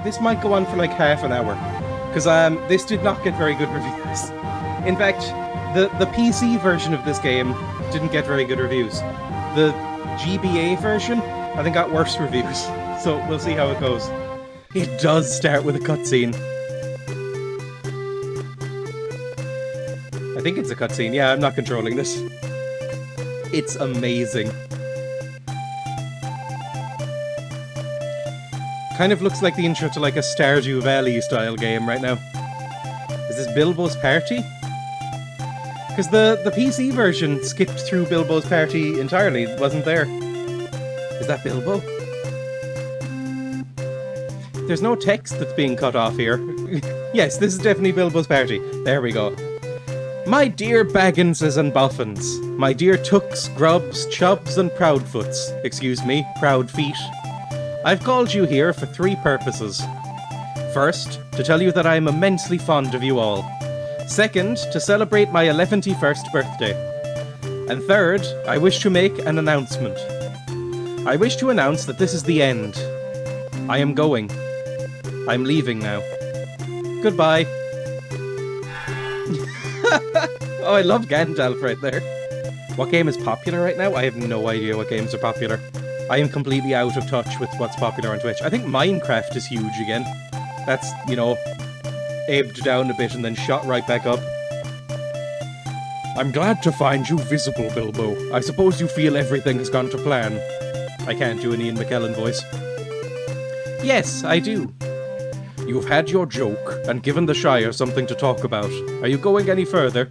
this might go on for like half an hour. Because this did not get very good reviews. In fact, the PC version of this game didn't get very good reviews. The GBA version, I think, got worse reviews. So we'll see how it goes. It does start with a cutscene. I think it's a cutscene. Yeah, I'm not controlling this. It's amazing. Kind of looks like the intro to like a Stardew Valley style game right now. Is this Bilbo's party? Because the PC version skipped through Bilbo's party entirely. It wasn't there. Is that Bilbo? There's no text that's being cut off here. Yes, this is definitely Bilbo's party. There we go. My dear Bagginses and Boffins, my dear Tooks, Grubs, Chubs and Proudfoots, excuse me, Proud Feet. I've called you here for 3 purposes. First, to tell you that I am immensely fond of you all. Second, to celebrate my 11th birthday. And third, I wish to make an announcement. I wish to announce that this is the end. I am going. I'm leaving now. Goodbye. Oh, I love Gandalf right there. What game is popular right now? I have no idea what games are popular. I am completely out of touch with what's popular on Twitch. I think Minecraft is huge again. That's, you know, ebbed down a bit and then shot right back up. I'm glad to find you visible, Bilbo. I suppose you feel everything has gone to plan. I can't do an Ian McKellen voice. Yes, I do. You've had your joke and given the Shire something to talk about. Are you going any further?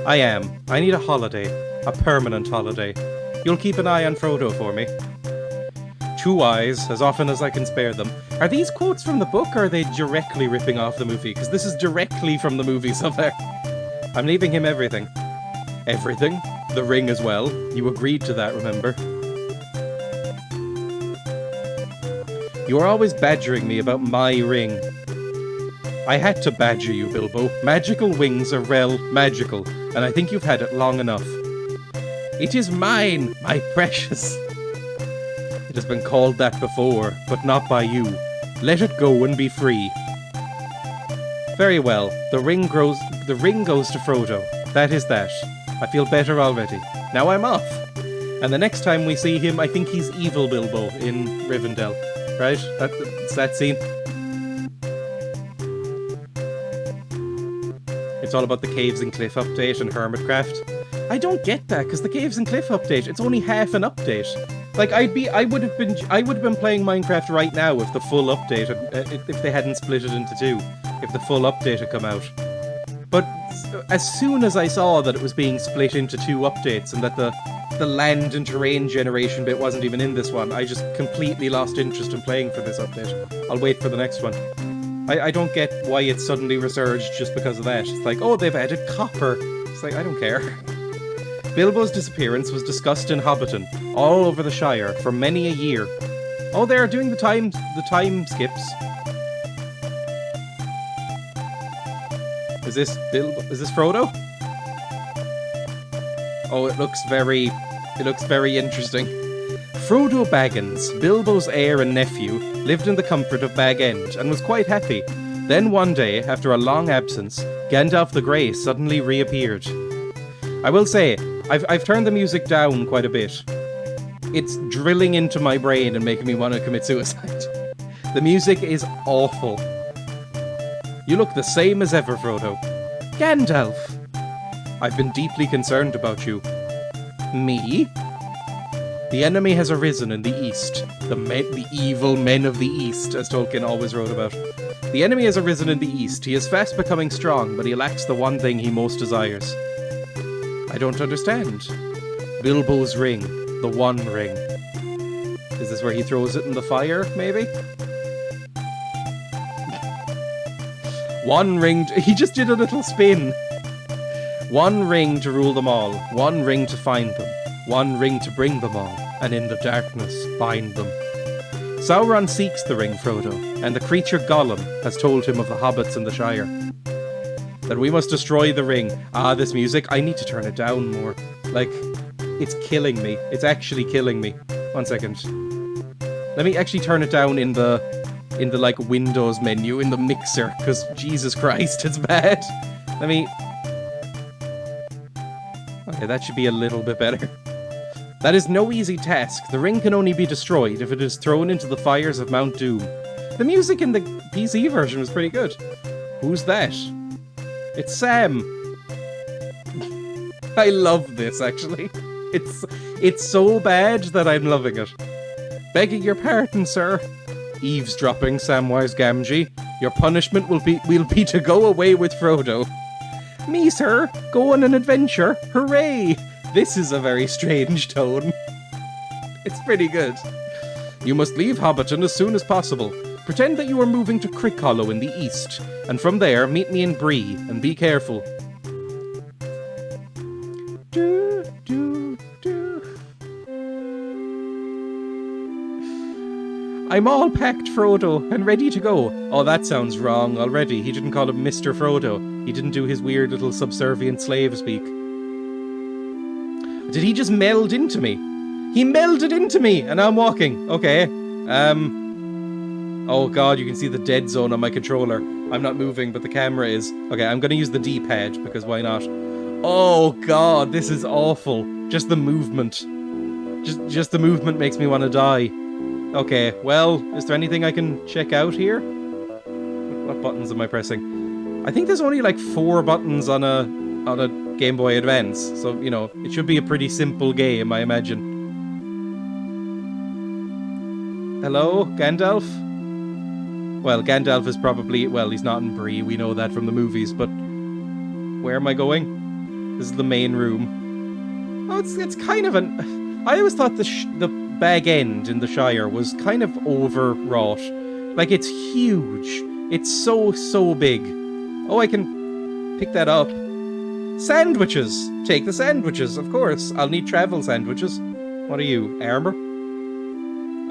I am. I need a holiday. A permanent holiday. You'll keep an eye on Frodo for me. 2 eyes, as often as I can spare them. Are these quotes from the book, or are they directly ripping off the movie? Because this is directly from the movie somewhere. I'm leaving him everything. Everything? The ring as well. You agreed to that, remember? You are always badgering me about my ring. I had to badger you, Bilbo. Magical wings are magical, and I think you've had it long enough. It is mine, my precious. It has been called that before, but not by you. Let it go and be free. Very well. The ring goes to Frodo. That is that. I feel better already. Now I'm off. And the next time we see him, I think he's evil Bilbo in Rivendell. Right? It's that scene. It's all about the Caves and Cliff update and Hermitcraft. I don't get that, because the Caves and Cliff update, it's only half an update. Like, I would have been playing Minecraft right now if the full update if they hadn't split it into 2. If the full update had come out. But as soon as I saw that it was being split into 2 updates and that the land and terrain generation bit wasn't even in this one, I just completely lost interest in playing for this update. I'll wait for the next one. I don't get why it suddenly resurged just because of that. It's like, oh, they've added copper. It's like, I don't care. Bilbo's disappearance was discussed in Hobbiton, all over the Shire, for many a year. Oh, they are doing the time skips. Is this Frodo? Oh, it looks very interesting. Frodo Baggins, Bilbo's heir and nephew, lived in the comfort of Bag End and was quite happy. Then one day, after a long absence, Gandalf the Grey suddenly reappeared. I will say, I've turned the music down quite a bit. It's drilling into my brain and making me want to commit suicide. The music is awful. You look the same as ever, Frodo. Gandalf! I've been deeply concerned about you. Me? The enemy has arisen in the east. The evil men of the east, as Tolkien always wrote about. The enemy has arisen in the east. He is fast becoming strong, but he lacks the one thing he most desires. I don't understand. Bilbo's ring. The One Ring. Is this where he throws it in the fire, maybe? One ring... He just did a little spin. One ring to rule them all. One ring to find them. One ring to bring them all. And in the darkness, bind them. Sauron seeks the ring, Frodo, and the creature Gollum has told him of the hobbits in the Shire. That we must destroy the ring. Ah, this music, I need to turn it down more. Like, it's killing me. It's actually killing me. 1 second. Let me actually turn it down in the in the like Windows menu in the mixer, because Jesus Christ, it's bad. Let me... Okay, that should be a little bit better. That is no easy task. The ring can only be destroyed if it is thrown into the fires of Mount Doom. The music in the PC version was pretty good. Who's that? It's Sam. I love this, actually. It's so bad that I'm loving it. Begging your pardon, sir. Eavesdropping, Samwise Gamgee. Your punishment will be to go away with Frodo. Me, sir? Go on an adventure? Hooray! This is a very strange tone. It's pretty good. You must leave Hobbiton as soon as possible. Pretend that you are moving to Crick Hollow in the east, and from there meet me in Bree, and be careful. I'm all packed, Frodo, and ready to go. Oh, that sounds wrong already. He didn't call him Mr. Frodo. He didn't do his weird little subservient slave speak. Did he just meld into me? He melded into me, and I'm walking. Okay. Oh god, you can see the dead zone on my controller. I'm not moving, but the camera is. Okay, I'm gonna use the D-pad, because why not? Oh god, this is awful. Just the movement. Just the movement makes me want to die. Okay, well, is there anything I can check out here? What buttons am I pressing? I think there's only like 4 buttons on a Game Boy Advance, so, you know, it should be a pretty simple game, I imagine. Hello, Gandalf? Well, Gandalf is probably... Well, he's not in Bree, we know that from the movies, but... Where am I going? This is the main room. Oh, it's kind of an... I always thought the Bag End in the Shire was kind of overwrought. Like, it's huge. It's so big. Oh, I can pick that up. Sandwiches! Take the sandwiches, of course. I'll need travel sandwiches. What are you, armor?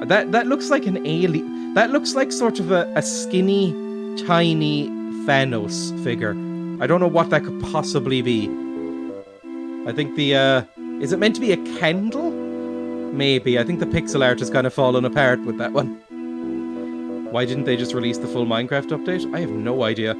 That looks like an alien. That looks like sort of a skinny, tiny Thanos figure. I don't know what that could possibly be. I think the, is it meant to be a candle? Maybe. I think the pixel art has kind of fallen apart with that one. Why didn't they just release the full Minecraft update? I have no idea.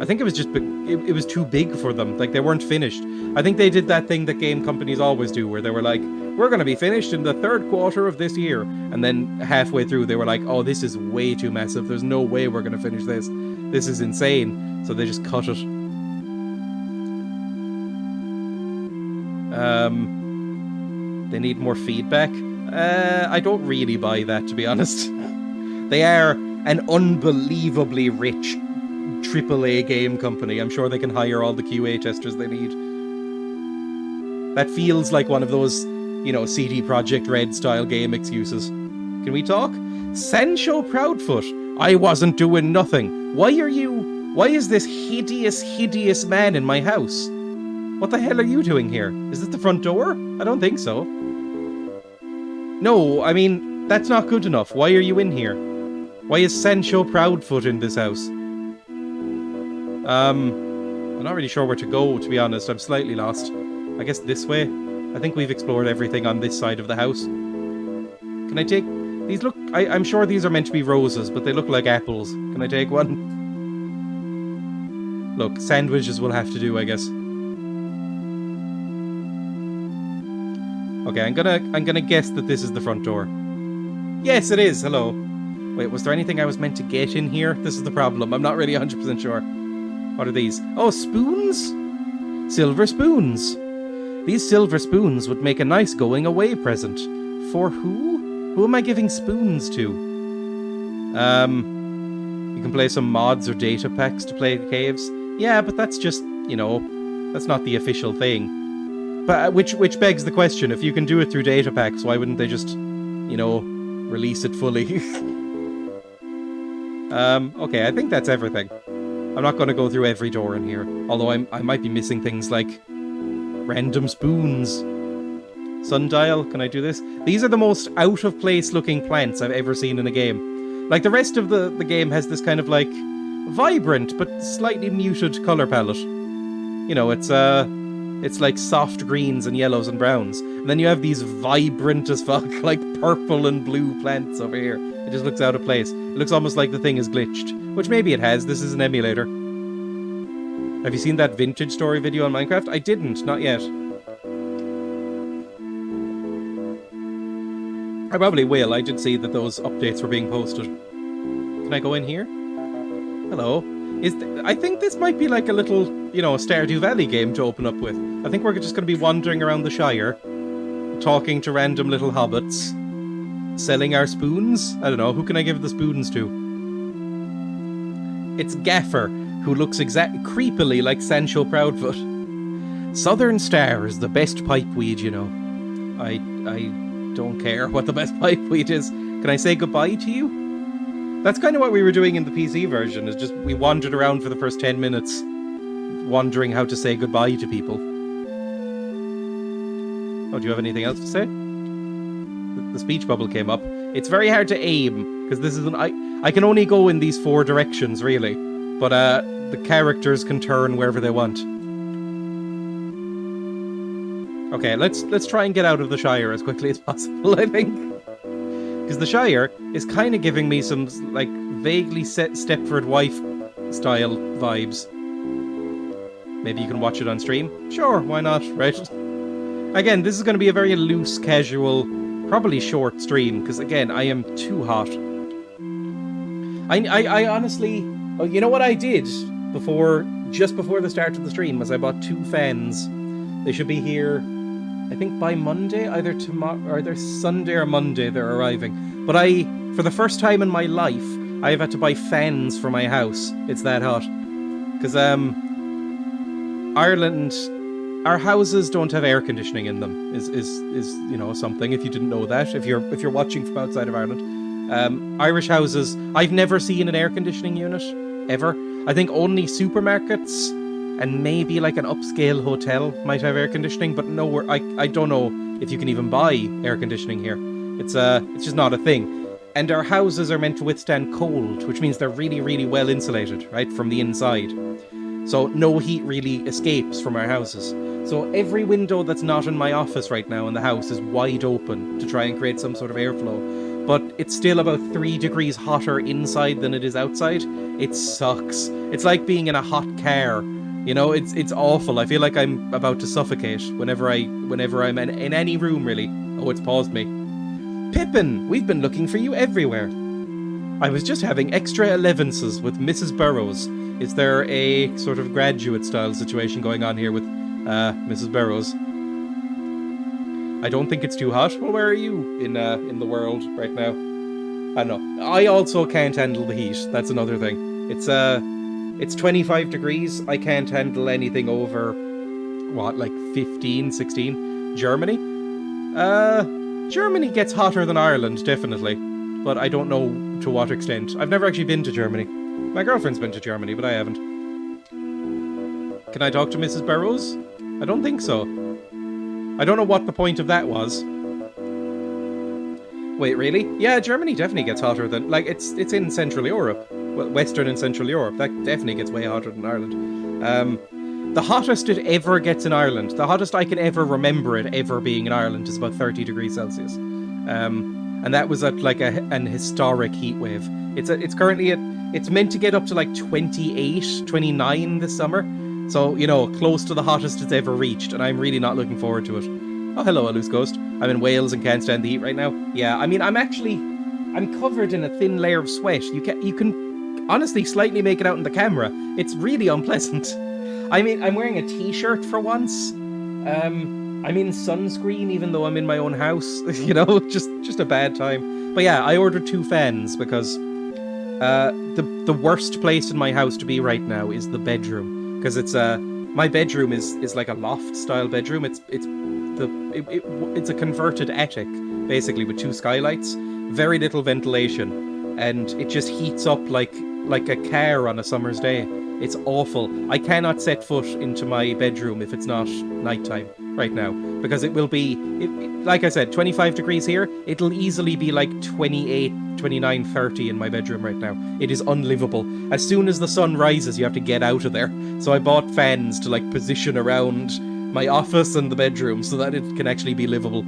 I think it was just... It was too big for them. Like, they weren't finished. I think they did that thing that game companies always do, where they were like, we're going to be finished in the 3rd quarter of this year. And then halfway through, they were like, oh, this is way too massive. There's no way we're going to finish this. This is insane. So they just cut it. They need more feedback. I don't really buy that, to be honest. They are an unbelievably rich AAA game company. I'm sure they can hire all the QA testers they need. That feels like one of those, you know, CD Projekt Red style game excuses. Can we talk? Sancho Proudfoot. I wasn't doing nothing. Why is this hideous man in my house? What the hell are you doing here? Is this the front door? I don't think so. No, I mean, that's not good enough. Why are you in here? Why is Sancho Proudfoot in this house? I'm not really sure where to go, to be honest. I'm slightly lost. I guess this way? I think we've explored everything on this side of the house. Can I take... These look... I'm sure these are meant to be roses, but they look like apples. Can I take one? Look, sandwiches will have to do, I guess. Okay, I'm gonna guess that this is the front door. Yes, it is. Hello. Wait, was there anything I was meant to get in here? This is the problem. I'm not really 100% sure. What are these? Oh, spoons? Silver spoons. These silver spoons would make a nice going-away present. For who? Who am I giving spoons to? You can play some mods or data packs to play the caves. Yeah, but that's just, you know, that's not the official thing. But which begs the question, if you can do it through data packs, why wouldn't they just, you know, release it fully? Okay, I think that's everything. I'm not going to go through every door in here, although I might be missing things like random spoons. Sundial, can I do this? These are the most out-of-place looking plants I've ever seen in a game. Like, the rest of the game has this kind of, like, vibrant but slightly muted colour palette. You know, it's like soft greens and yellows and browns. And then you have these vibrant as fuck, like purple and blue plants over here. It just looks out of place. It looks almost like the thing is glitched. Which maybe it has. This is an emulator. Have you seen that vintage story video on Minecraft? I didn't. Not yet. I probably will. I did see that those updates were being posted. Can I go in here? Hello. I think this might be like a little, you know, Stardew Valley game to open up with. I think we're just going to be wandering around the Shire, talking to random little hobbits, selling our spoons. I don't know, who can I give the spoons to? It's Gaffer, who looks creepily like Sancho Proudfoot. Southern Star is the best pipeweed, you know. I don't care what the best pipeweed is. Can I say goodbye to you? That's kind of what we were doing in the PC version, is just we wandered around for the first 10 minutes, wondering how to say goodbye to people. Oh, do you have anything else to say? The speech bubble came up. It's very hard to aim, because this is I can only go in these 4 directions, really. But the characters can turn wherever they want. Okay, let's try and get out of the Shire as quickly as possible, I think. Because the Shire is kind of giving me some, like, vaguely Stepford Wife style vibes. Maybe you can watch it on stream? Sure, why not, right? Again, this is going to be a very loose, casual, probably short stream, because again, I am too hot. I honestly... Oh, you know what I did just before the start of the stream was I bought 2 fans. They should be here, I think, by Monday, either Sunday or Monday they're arriving. But for the first time in my life, I have had to buy fans for my house. It's that hot. Because Ireland, our houses don't have air conditioning in them. Is you know, something, if you didn't know that, if you're watching from outside of Ireland. Irish houses, I've never seen an air conditioning unit ever. I think only supermarkets and maybe like an upscale hotel might have air conditioning, but nowhere. I don't know if you can even buy air conditioning here. It's just not a thing. And our houses are meant to withstand cold, which means they're really, really well insulated, right, from the inside. So no heat really escapes from our houses. So every window that's not in my office right now in the house is wide open to try and create some sort of airflow. But it's still about 3 degrees hotter inside than it is outside. It sucks. It's like being in a hot car. You know, it's awful. I feel like I'm about to suffocate whenever I'm in any room, really. Oh, it's paused me. Pippin, we've been looking for you everywhere. I was just having extra 11s with Mrs. Burrows. Is there a sort of graduate style situation going on here with Mrs. Burrows? I don't think it's too hot. Well, where are you in the world right now? I don't know. I also can't handle the heat. That's another thing. It's 25 degrees. I can't handle anything over, what, like 15, 16? Germany? Germany gets hotter than Ireland, definitely. But I don't know to what extent. I've never actually been to Germany. My girlfriend's been to Germany, but I haven't. Can I talk to Mrs. Burrows? I don't think so. I don't know what the point of that was. Wait, really? Yeah, Germany definitely gets hotter than... Like, it's in Central Europe. Well, Western and Central Europe. That definitely gets way hotter than Ireland. The hottest it ever gets in Ireland, the hottest I can ever remember it ever being in Ireland, is about 30 degrees Celsius. And that was at like an historic heat wave. It's currently it's meant to get up to like 28, 29 this summer. So, you know, close to the hottest it's ever reached, and I'm really not looking forward to it. Oh, hello, a loose ghost. I'm in Wales and can't stand the heat right now. Yeah, I mean, I'm covered in a thin layer of sweat. You can honestly slightly make it out in the camera. It's really unpleasant. I mean, I'm wearing a t-shirt for once. I'm in sunscreen even though I'm in my own house. You know, just a bad time. But yeah, I ordered 2 fans because the worst place in my house to be right now is the bedroom. Because my bedroom is like a loft style bedroom. It's a converted attic basically with 2 skylights, very little ventilation, and it just heats up like a car on a summer's day. It's awful. I cannot set foot into my bedroom if it's not nighttime right now, because it will be, like I said, 25 degrees here. It'll easily be like 28, 29, 30 in my bedroom right now. It is unlivable. As soon as the sun rises, you have to get out of there. So I bought fans to like position around my office and the bedroom so that it can actually be livable.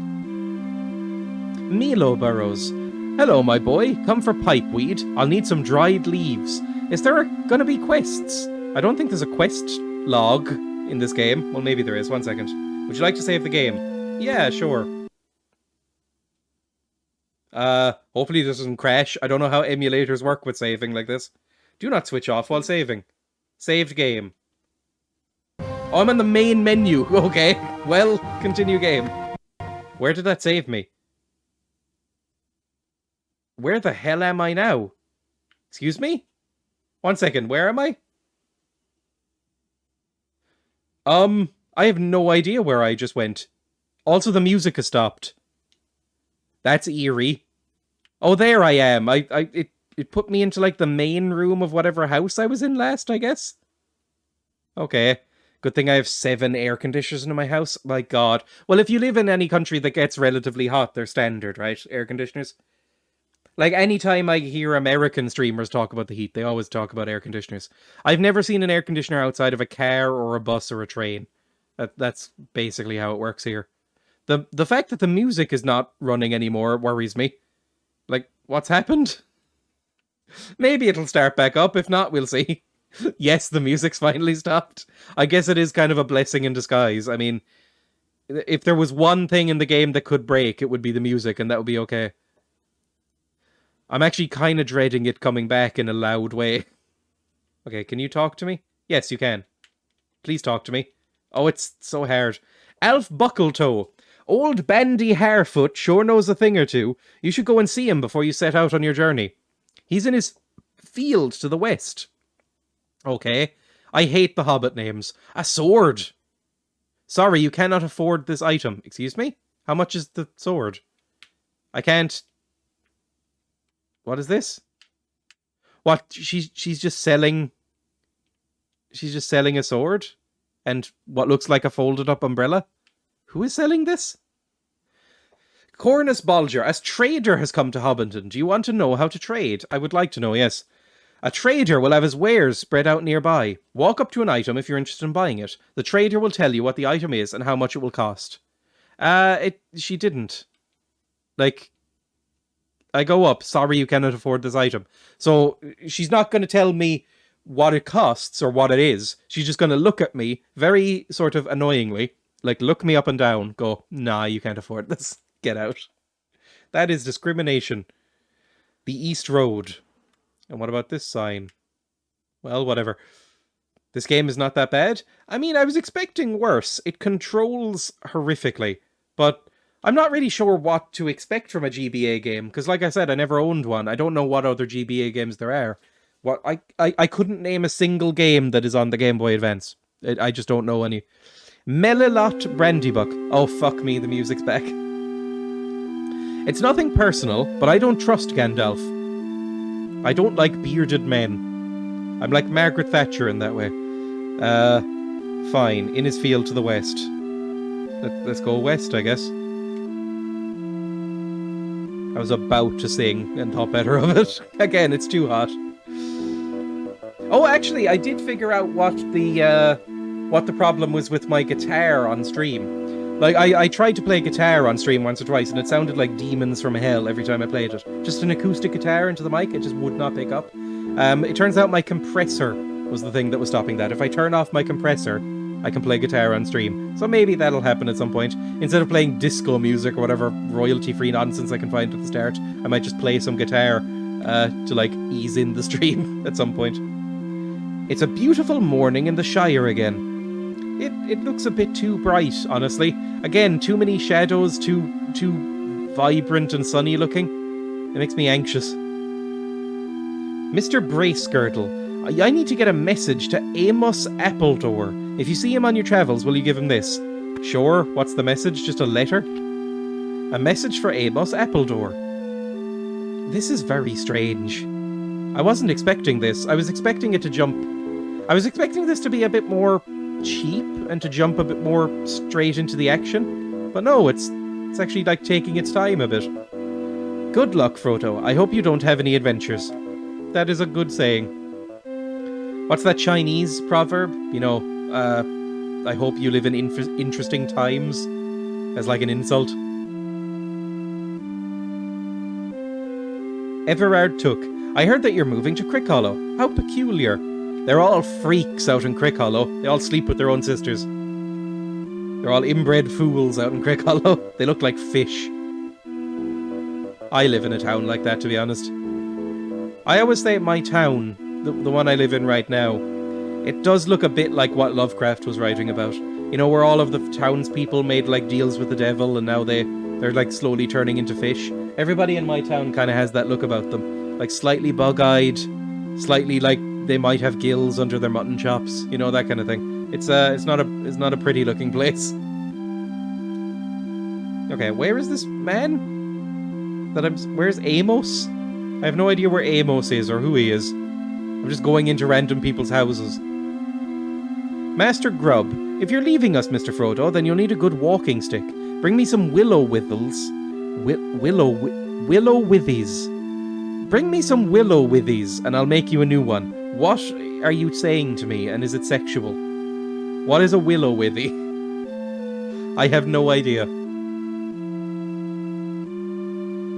Milo Burrows. Hello, my boy. Come for pipeweed. I'll need some dried leaves. Is there gonna be quests? I don't think there's a quest log in this game. Well, maybe there is. 1 second. Would you like to save the game? Yeah, sure. Hopefully this doesn't crash. I don't know how emulators work with saving like this. Do not switch off while saving. Saved game. Oh, I'm on the main menu. Okay. Well, continue game. Where did that save me? Where the hell am I now? Excuse me? 1 second. Where am I? I have no idea where I just went. Also, the music has stopped. That's eerie. Oh, there I am. It put me into, like, the main room of whatever house I was in last, I guess. Okay. Good thing I have 7 air conditioners in my house. My God. Well, if you live in any country that gets relatively hot, they're standard, right? Air conditioners. Like, anytime I hear American streamers talk about the heat, they always talk about air conditioners. I've never seen an air conditioner outside of a car or a bus or a train. That's basically how it works here. The fact that the music is not running anymore worries me. Like, what's happened? Maybe it'll start back up. If not, we'll see. Yes, the music's finally stopped. I guess it is kind of a blessing in disguise. I mean, if there was one thing in the game that could break, it would be the music, and that would be okay. I'm actually kind of dreading it coming back in a loud way. Okay, can you talk to me? Yes, you can. Please talk to me. Oh, it's so hard. Alf Buckletoe. Old Bandy Harefoot sure knows a thing or two. You should go and see him before you set out on your journey. He's in his field to the west. Okay. I hate the Hobbit names. A sword. Sorry, you cannot afford this item. Excuse me? How much is the sword? I can't... What is this? What? She's just selling... She's just selling a sword? And what looks like a folded up umbrella? Who is selling this? Cornus Bolger, as trader has come to Hobbiton. Do you want to know how to trade? I would like to know, yes. A trader will have his wares spread out nearby. Walk up to an item if you're interested in buying it. The trader will tell you what the item is and how much it will cost. She didn't. Like, I go up, sorry you cannot afford this item. So, she's not going to tell me what it costs or what it is. She's just going to look at me very sort of annoyingly, like look me up and down, go, nah, you can't afford this. Get out. That is discrimination. The East Road. And what about this sign? Well, whatever. This game is not that bad. I mean, I was expecting worse. It controls horrifically. But I'm not really sure what to expect from a GBA game. Because like I said, I never owned one. I don't know what other GBA games there are. What I couldn't name a single game that is on the Game Boy Advance. I just don't know any. Melilot Brandybuck. Oh, fuck me, the music's back. It's nothing personal, but I don't trust Gandalf. I don't like bearded men. I'm like Margaret Thatcher in that way. Fine. In his field to the west. Let's go west, I guess. I was about to sing and thought better of it. Again, it's too hot. Oh, actually, I did figure out what the problem was with my guitar on stream. Like, I tried to play guitar on stream once or twice, and it sounded like Demons from Hell every time I played it. Just an acoustic guitar into the mic, it just would not pick up. It turns out my compressor was the thing that was stopping that. If I turn off my compressor, I can play guitar on stream. So maybe that'll happen at some point. Instead of playing disco music or whatever royalty-free nonsense I can find at the start, I might just play some guitar to, like, ease in the stream at some point. It's a beautiful morning in the Shire again. It looks a bit too bright, honestly. Again, too many shadows, too vibrant and sunny looking. It makes me anxious. Mr. Bracegirdle, I need to get a message to Amos Appledore. If you see him on your travels, will you give him this? Sure, what's the message? Just a letter? A message for Amos Appledore. This is very strange. I wasn't expecting this. I was expecting it to jump... I was expecting this to be a bit more cheap and to jump a bit more straight into the action. But no, it's actually like taking its time a bit. Good luck, Frodo. I hope you don't have any adventures. That is a good saying. What's that Chinese proverb? You know, I hope you live in interesting times. As like an insult. Everard Took. I heard that you're moving to Crick Hollow. How peculiar. They're all freaks out in Crick Hollow. They all sleep with their own sisters. They're all inbred fools out in Crick Hollow. They look like fish. I live in a town like that, to be honest. I always say my town, the one I live in right now, it does look a bit like what Lovecraft was writing about. You know, where all of the townspeople made, like, deals with the devil, and now they're like, slowly turning into fish. Everybody in my town kind of has that look about them. Like, slightly bug-eyed, slightly, like, they might have gills under their mutton chops. You know, that kind of thing. It's not a pretty-looking place. Okay, where is this man? Where's Amos? I have no idea where Amos is or who he is. I'm just going into random people's houses. Master Grub, if you're leaving us, Mr. Frodo, then you'll need a good walking stick. Bring me some willow withles. Willow withies. Bring me some willow withies, and I'll make you a new one. What are you saying to me, and is it sexual? What is a willow withy? I have no idea.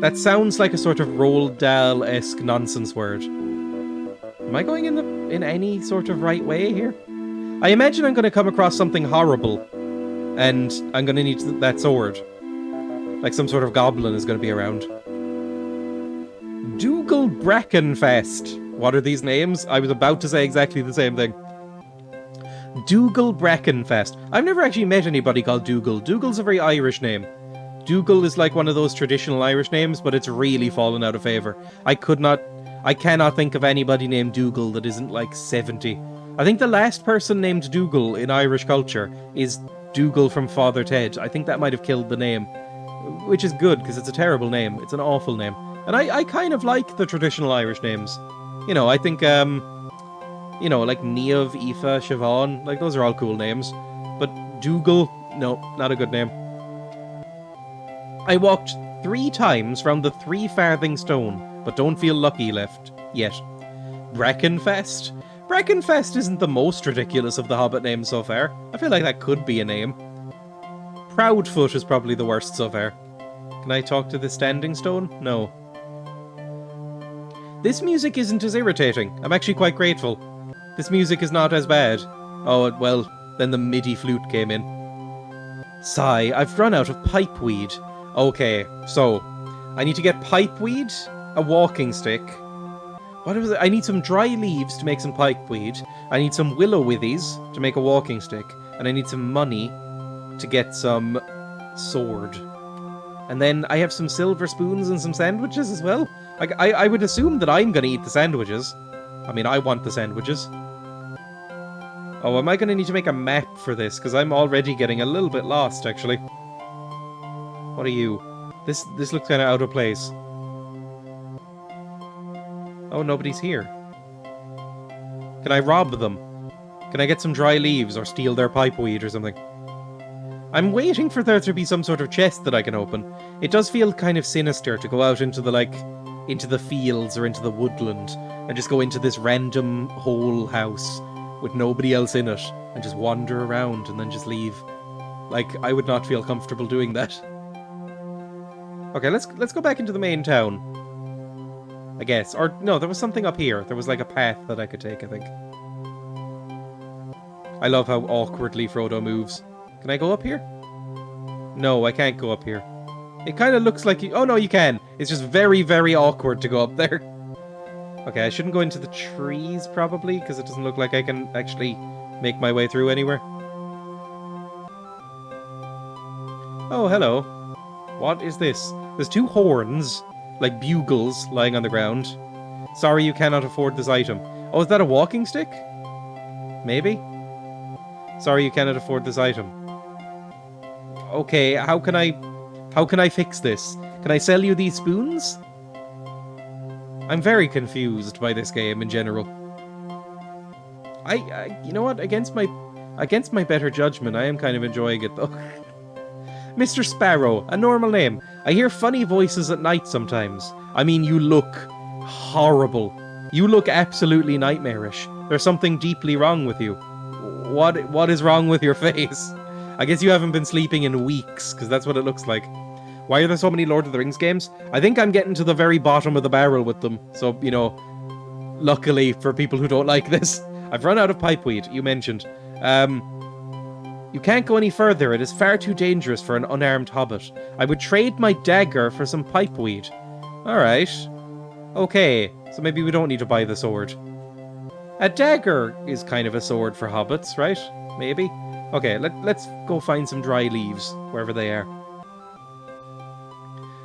That sounds like a sort of Roald Dahl-esque nonsense word. Am I going in any sort of right way here? I imagine I'm going to come across something horrible, and I'm going to need that sword. Like some sort of goblin is going to be around. Dougal Brackenfest. What are these names? I was about to say exactly the same thing. Dougal Brackenfest. I've never actually met anybody called Dougal. Dougal's a very Irish name. Dougal is like one of those traditional Irish names, but it's really fallen out of favour. I cannot think of anybody named Dougal that isn't like 70. I think the last person named Dougal in Irish culture is Dougal from Father Ted. I think that might have killed the name. Which is good, because it's a terrible name. It's an awful name. And I kind of like the traditional Irish names. You know, I think, you know, like Niamh, Aoife, Siobhan, like those are all cool names. But Dougal, no, not a good name. I walked 3 times round the 3 farthing stone, but don't feel lucky left yet. Brackenfest? Brackenfest isn't the most ridiculous of the Hobbit names so far. I feel like that could be a name. Proudfoot is probably the worst so far. Can I talk to the standing stone? No. This music isn't as irritating. I'm actually quite grateful. This music is not as bad. Oh, well, then the MIDI flute came in. Sigh, I've run out of pipeweed. Okay, so, I need to get pipeweed, a walking stick. What was it? I need some dry leaves to make some pipeweed. I need some willow withies to make a walking stick. And I need some money to get some sword. And then I have some silver spoons and some sandwiches as well. I would assume that I'm going to eat the sandwiches. I mean, I want the sandwiches. Oh, am I going to need to make a map for this? Because I'm already getting a little bit lost, actually. What are you? This looks kind of out of place. Oh, nobody's here. Can I rob them? Can I get some dry leaves or steal their pipeweed or something? I'm waiting for there to be some sort of chest that I can open. It does feel kind of sinister to go out into the, like, into the fields or into the woodland and just go into this random whole house with nobody else in it and just wander around and then just leave. Like, I would not feel comfortable doing that. Okay, let's go back into the main town. I guess. Or, no, there was something up here. There was like a path that I could take, I think. I love how awkwardly Frodo moves. Can I go up here? No, I can't go up here. It kind of looks like you... Oh, no, you can. It's just very, very awkward to go up there. Okay, I shouldn't go into the trees, probably, because it doesn't look like I can actually make my way through anywhere. Oh, hello. What is this? There's 2 horns, like bugles, lying on the ground. Sorry you cannot afford this item. Oh, is that a walking stick? Maybe? Sorry you cannot afford this item. Okay, how can I fix this? Can I sell you these spoons? I'm very confused by this game in general. You know what? Against my better judgment, I am kind of enjoying it though. Mr. Sparrow, a normal name. I hear funny voices at night sometimes. I mean, you look horrible. You look absolutely nightmarish. There's something deeply wrong with you. What is wrong with your face? I guess you haven't been sleeping in weeks, because that's what it looks like. Why are there so many Lord of the Rings games? I think I'm getting to the very bottom of the barrel with them. So, you know, luckily for people who don't like this. I've run out of pipeweed, you mentioned. You can't go any further. It is far too dangerous for an unarmed hobbit. I would trade my dagger for some pipeweed. Alright. Okay, so maybe we don't need to buy the sword. A dagger is kind of a sword for hobbits, right? Maybe? Okay, let's go find some dry leaves, wherever they are.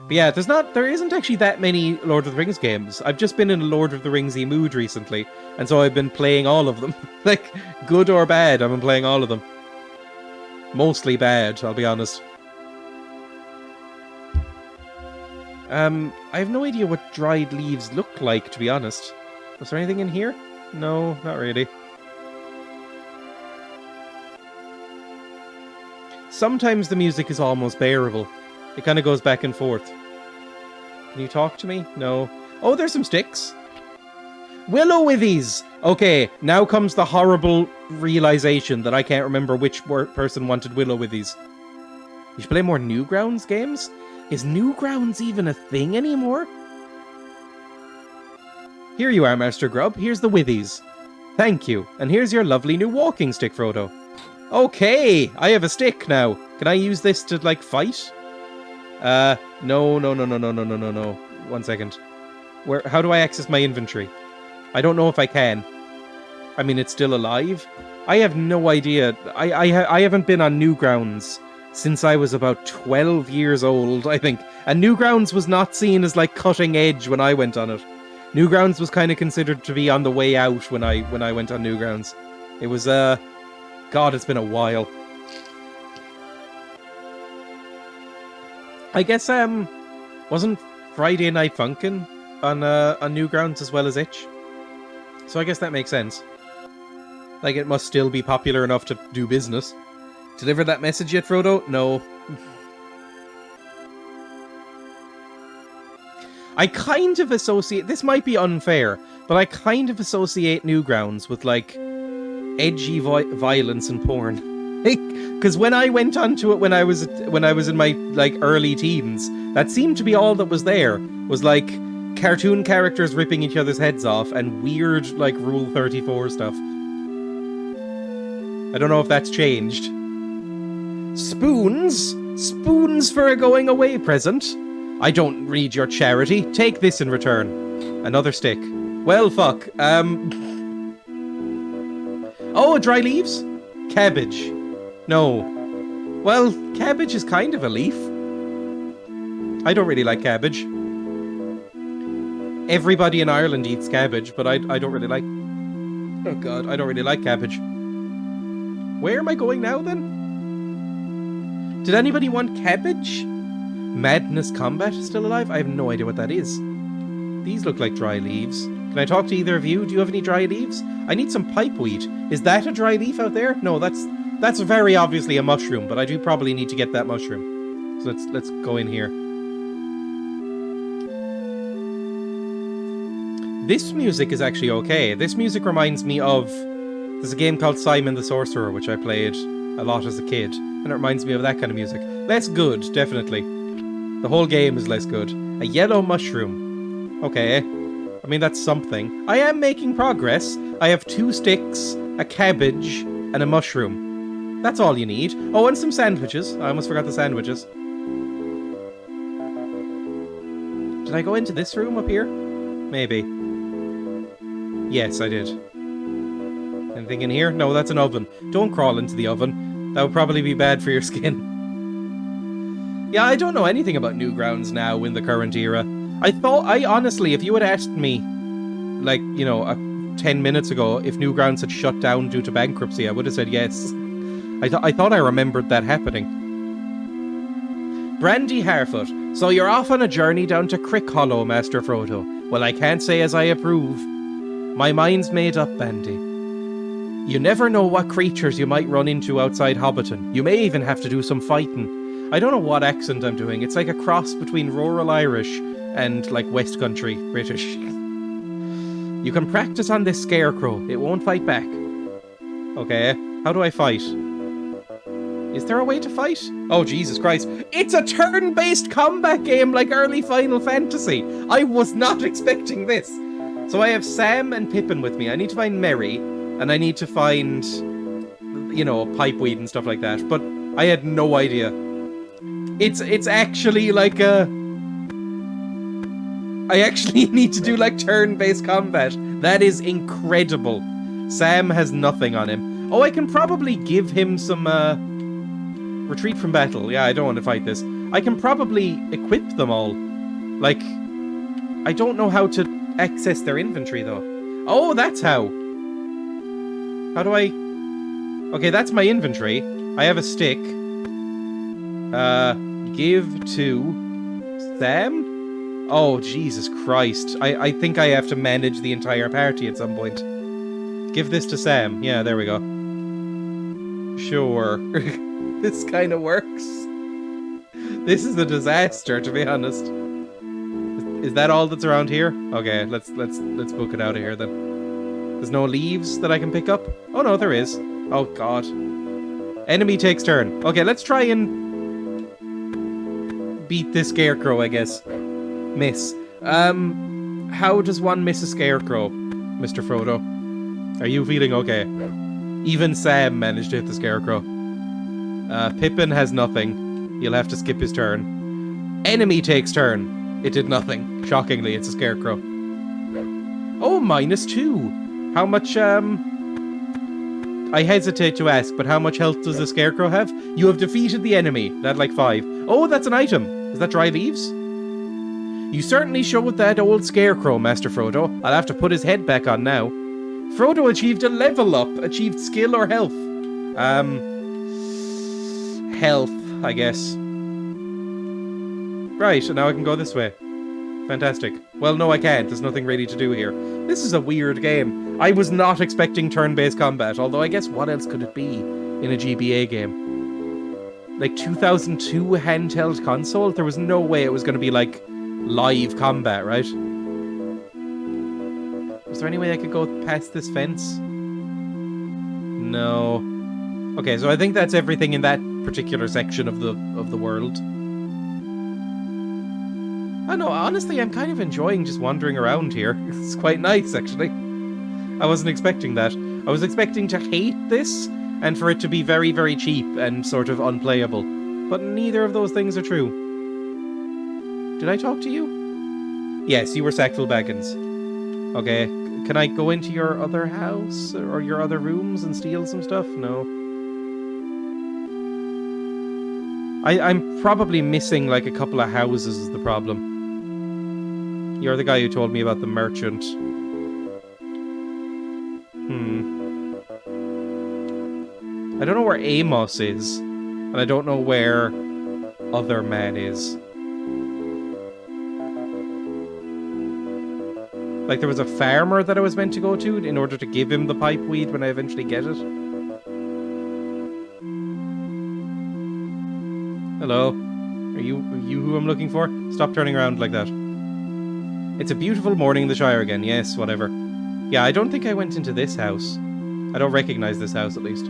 But yeah, there isn't actually that many Lord of the Rings games. I've just been in a Lord of the Ringsy mood recently, and so I've been playing all of them. Like, good or bad, I've been playing all of them. Mostly bad, I'll be honest. I have no idea what dried leaves look like, to be honest. Was there anything in here? No, not really. Sometimes the music is almost bearable. It kind of goes back and forth. Can you talk to me? No. Oh, there's some sticks. Willow-withies! Okay, now comes the horrible realization that I can't remember which person wanted Willow-withies. You should play more Newgrounds games? Is Newgrounds even a thing anymore? Here you are, Master Grub. Here's the withies. Thank you. And here's your lovely new walking stick, Frodo. Okay, I have a stick now. Can I use this to, like, fight? No. 1 second. How do I access my inventory? I don't know if I can. I mean, it's still alive. I have no idea. I haven't been on Newgrounds since I was about 12 years old, I think. And Newgrounds was not seen as, like, cutting edge when I went on it. Newgrounds was kind of considered to be on the way out when I went on Newgrounds. It was, God, it's been a while. I guess, wasn't Friday Night Funkin' on Newgrounds as well as Itch? So I guess that makes sense. Like, it must still be popular enough to do business. Deliver that message yet, Frodo? No. I kind of associate... This might be unfair, but I kind of associate Newgrounds with, like, edgy violence and porn. Because when I went onto it when I was in my, like, early teens, that seemed to be all that was there. Was, like, cartoon characters ripping each other's heads off and weird, like, Rule 34 stuff. I don't know if that's changed. Spoons? Spoons for a going away present? I don't read your charity. Take this in return. Another stick. Well, fuck. Oh, dry leaves? Cabbage. No. Well, cabbage is kind of a leaf. I don't really like cabbage. Everybody in Ireland eats cabbage, but I don't really like... Oh god, I don't really like cabbage. Where am I going now, then? Did anybody want cabbage? Madness Combat is still alive? I have no idea what that is. These look like dry leaves. Can I talk to either of you? Do you have any dry leaves? I need some pipeweed. Is that a dry leaf out there? No, that's very obviously a mushroom, but I do probably need to get that mushroom. So let's go in here. This music is actually okay. This music reminds me of... There's a game called Simon the Sorcerer, which I played a lot as a kid, and it reminds me of that kind of music. Less good, definitely. The whole game is less good. A yellow mushroom. Okay. I mean, that's something. I am making progress. I have 2 sticks, a cabbage, and a mushroom. That's all you need. Oh, and some sandwiches. I almost forgot the sandwiches. Did I go into this room up here? Maybe. Yes, I did. Anything in here? No, that's an oven. Don't crawl into the oven. That would probably be bad for your skin. Yeah, I don't know anything about Newgrounds now in the current era. I honestly, if you had asked me, like, you know, 10 minutes ago, if Newgrounds had shut down due to bankruptcy, I would have said yes. I thought I remembered that happening. Brandy Harfoot. So you're off on a journey down to Crick Hollow, Master Frodo. Well, I can't say as I approve. My mind's made up, Bandy. You never know what creatures you might run into outside Hobbiton. You may even have to do some fighting. I don't know what accent I'm doing. It's like a cross between rural Irish and, like, West Country British. You can practice on this scarecrow. It won't fight back. Okay, how do I fight? Is there a way to fight? Oh, Jesus Christ. It's a turn-based combat game like early Final Fantasy. I was not expecting this. So I have Sam and Pippin with me. I need to find Merry, and I need to find, you know, Pipeweed and stuff like that. But I had no idea. It's actually like a... I actually need to do like turn-based combat. That is incredible. Sam has nothing on him. Oh, I can probably give him some, retreat from battle. Yeah, I don't want to fight this. I can probably equip them all. Like, I don't know how to access their inventory, though. Oh, that's how. How do I... Okay, that's my inventory. I have a stick. Give to Sam? Oh, Jesus Christ. I think I have to manage the entire party at some point. Give this to Sam. Yeah, there we go. Sure. This kind of works. This is a disaster, to be honest. Is that all that's around here? Okay, let's book it out of here then. There's no leaves that I can pick up? Oh no, there is. Oh god. Enemy takes turn. Okay, let's try and beat this scarecrow, I guess. Miss. How does one miss a scarecrow, Mr. Frodo? Are you feeling okay? Even Sam managed to hit the scarecrow. Pippin has nothing. You'll have to skip his turn. Enemy takes turn. It did nothing. Shockingly, it's a scarecrow. Oh, -2. How much, I hesitate to ask, but how much health does the scarecrow have? You have defeated the enemy. That like 5. Oh, that's an item. Is that dry leaves? You certainly showed that old scarecrow, Master Frodo. I'll have to put his head back on now. Frodo achieved a level up. Achieved skill or health? Health, I guess. Right, and now I can go this way. Fantastic. Well, no, I can't. There's nothing really to do here. This is a weird game. I was not expecting turn-based combat, although I guess what else could it be in a GBA game? Like 2002 handheld console? There was no way it was going to be like live combat, right? Was there any way I could go past this fence? No. Okay, so I think that's everything in that particular section of the world. I know, honestly, I'm kind of enjoying just wandering around here. It's quite nice, actually. I wasn't expecting that. I was expecting to hate this, and for it to be very, very cheap and sort of unplayable. But neither of those things are true. Did I talk to you? Yes, you were Sackville Baggins. Okay, can I go into your other house, or your other rooms and steal some stuff? No. I'm probably missing like a couple of houses is the problem. You're the guy who told me about the merchant. I don't know where Amos is, and I don't know where Other Man is. Like there was a farmer that I was meant to go to in order to give him the pipeweed when I eventually get it. Hello. Are you who I'm looking for? Stop turning around like that. It's a beautiful morning in the Shire again. Yes, whatever. Yeah, I don't think I went into this house. I don't recognize this house, at least.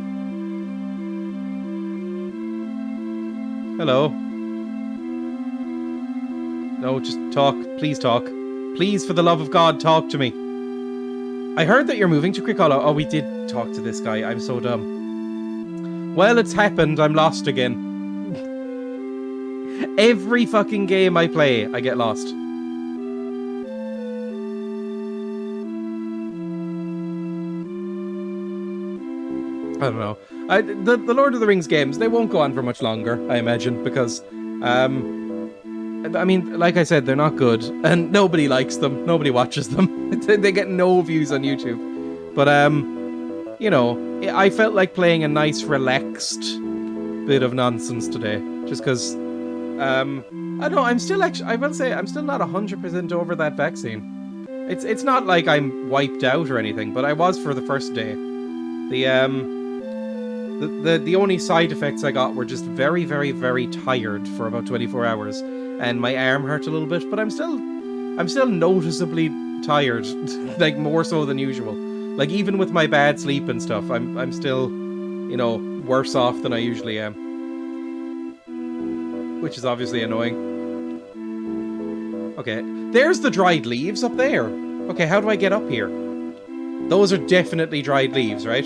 Hello. No, just talk. Please talk. Please, for the love of God, talk to me. I heard that you're moving to Crickhollow. Oh, we did talk to this guy. I'm so dumb. Well, it's happened. I'm lost again. Every fucking game I play, I get lost. I don't know. The Lord of the Rings games, they won't go on for much longer, I imagine, because, I mean, like I said, they're not good, and nobody likes them, nobody watches them. They get no views on YouTube. But, you know, I felt like playing a nice, relaxed bit of nonsense today, just because, I don't know, I'm still actually, I will say, I'm still not 100% over that vaccine. It's not like I'm wiped out or anything, but I was for the first day. The only side effects I got were just very, very, very tired for about 24 hours, and my arm hurt a little bit, but I'm still noticeably tired, like more so than usual. Like even with my bad sleep and stuff, I'm still, you know, worse off than I usually am. which is obviously annoying. Okay, there's the dried leaves up there. Okay, how do I get up here? Those are definitely dried leaves, right?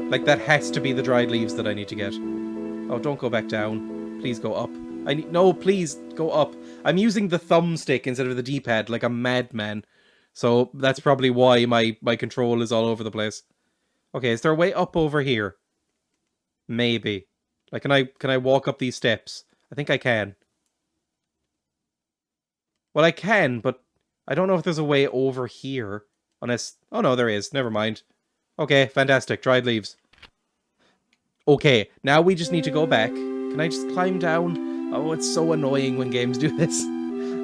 Like, that has to be the dried leaves that I need to get. Oh, don't go back down. Please go up. No, please, go up. I'm using the thumbstick instead of the D-pad like a madman. So, that's probably why my control is all over the place. Okay, is there a way up over here? Maybe. Like, can I walk up these steps? I think I can. Well, I can, but I don't know if there's a way over here. Unless... Oh, no, there is. Never mind. Okay, fantastic. Dried leaves. Okay, now we just need to go back. Can I just climb down? Oh, it's so annoying when games do this.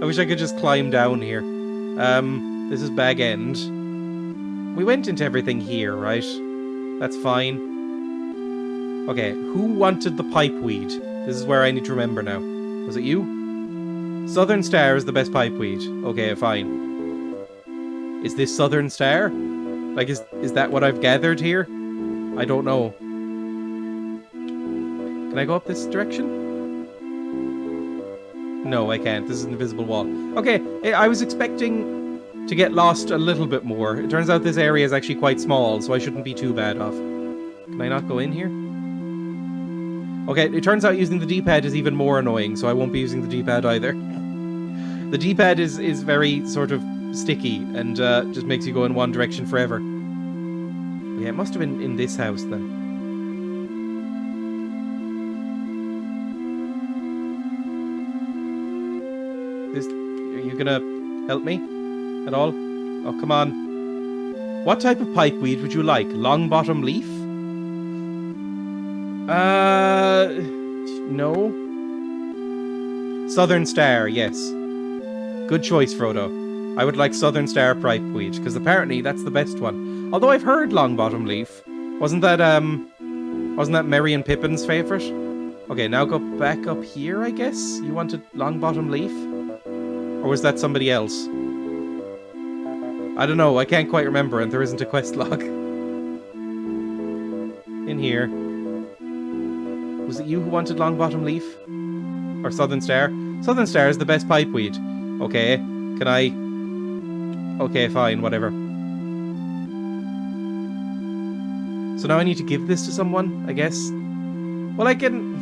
I wish I could just climb down here. This is Bag End. We went into everything here, right? That's fine. Okay, who wanted the pipeweed? This is where I need to remember now. Was it you? Southern Star is the best pipeweed. Okay, fine. Is this Southern Star? Like, is that what I've gathered here? I don't know. Can I go up this direction? No, I can't. This is an invisible wall. Okay, I was expecting to get lost a little bit more. It turns out this area is actually quite small, so I shouldn't be too bad off. Can I not go in here? Okay, it turns out using the D-pad is even more annoying, so I won't be using the D-pad either. The D-pad is very sort of sticky and just makes you go in one direction forever. Yeah, it must have been in this house then. Are you gonna help me at all? Oh, come on. What type of pipeweed would you like? Long bottom leaf? No. Southern Star, yes. Good choice, Frodo. I would like Southern Star pipeweed, because apparently that's the best one. Although I've heard long bottom leaf. Wasn't that Merry and Pippin's favourite? Okay, now go back up here, I guess? You wanted long bottom leaf? Or was that somebody else? I don't know, I can't quite remember, and there isn't a quest log. In here. Was it you who wanted long bottom leaf? Or Southern Star? Southern Star is the best pipeweed. Okay, can I... Okay, fine, whatever. So now I need to give this to someone, I guess? Well, I can...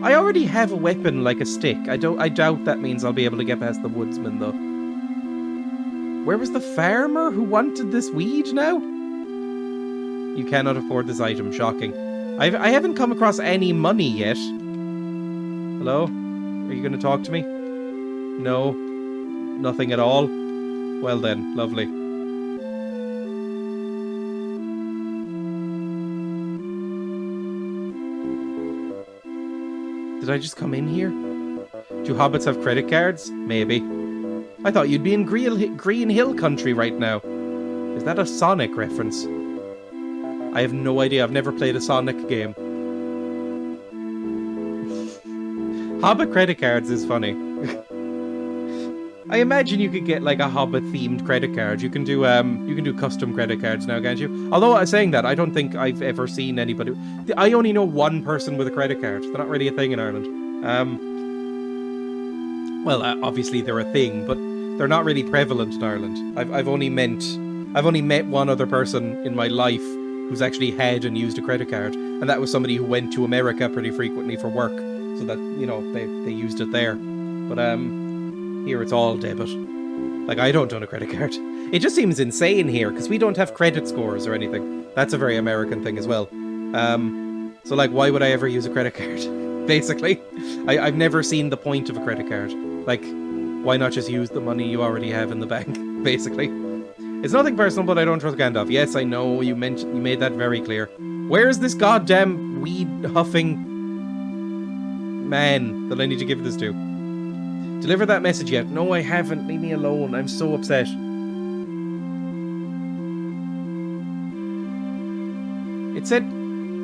I already have a weapon like a stick. I doubt that means I'll be able to get past the woodsman, though. Where was the farmer who wanted this weed now? You cannot afford this item. Shocking. I haven't come across any money yet. Hello? Are you going to talk to me? No. Nothing at all? Well then, lovely. Did I just come in here? Do hobbits have credit cards? Maybe. I thought you'd be in Green Hill country right now. Is that a Sonic reference? I have no idea. I've never played a Sonic game. Hobbit credit cards is funny. I imagine you could get like a Hobbit themed credit card. You can do custom credit cards now, can't you? Although saying that, I don't think I've ever seen anybody. I only know one person with a credit card. They're not really a thing in Ireland. Well, obviously they're a thing, but they're not really prevalent in Ireland. I've only met one other person in my life who's actually had and used a credit card, and that was somebody who went to America pretty frequently for work, so that, you know, they used it there. But here it's all debit. Like, I don't own a credit card. It just seems insane here, because we don't have credit scores or anything. That's a very American thing as well. So, like, why would I ever use a credit card? Basically. I've never seen the point of a credit card. Like, why not just use the money you already have in the bank? Basically. It's nothing personal, but I don't trust Gandalf. Yes, I know, you made that very clear. Where's this goddamn weed-huffing man that I need to give this to? Deliver that message yet? No, I haven't. Leave me alone. I'm so upset. It said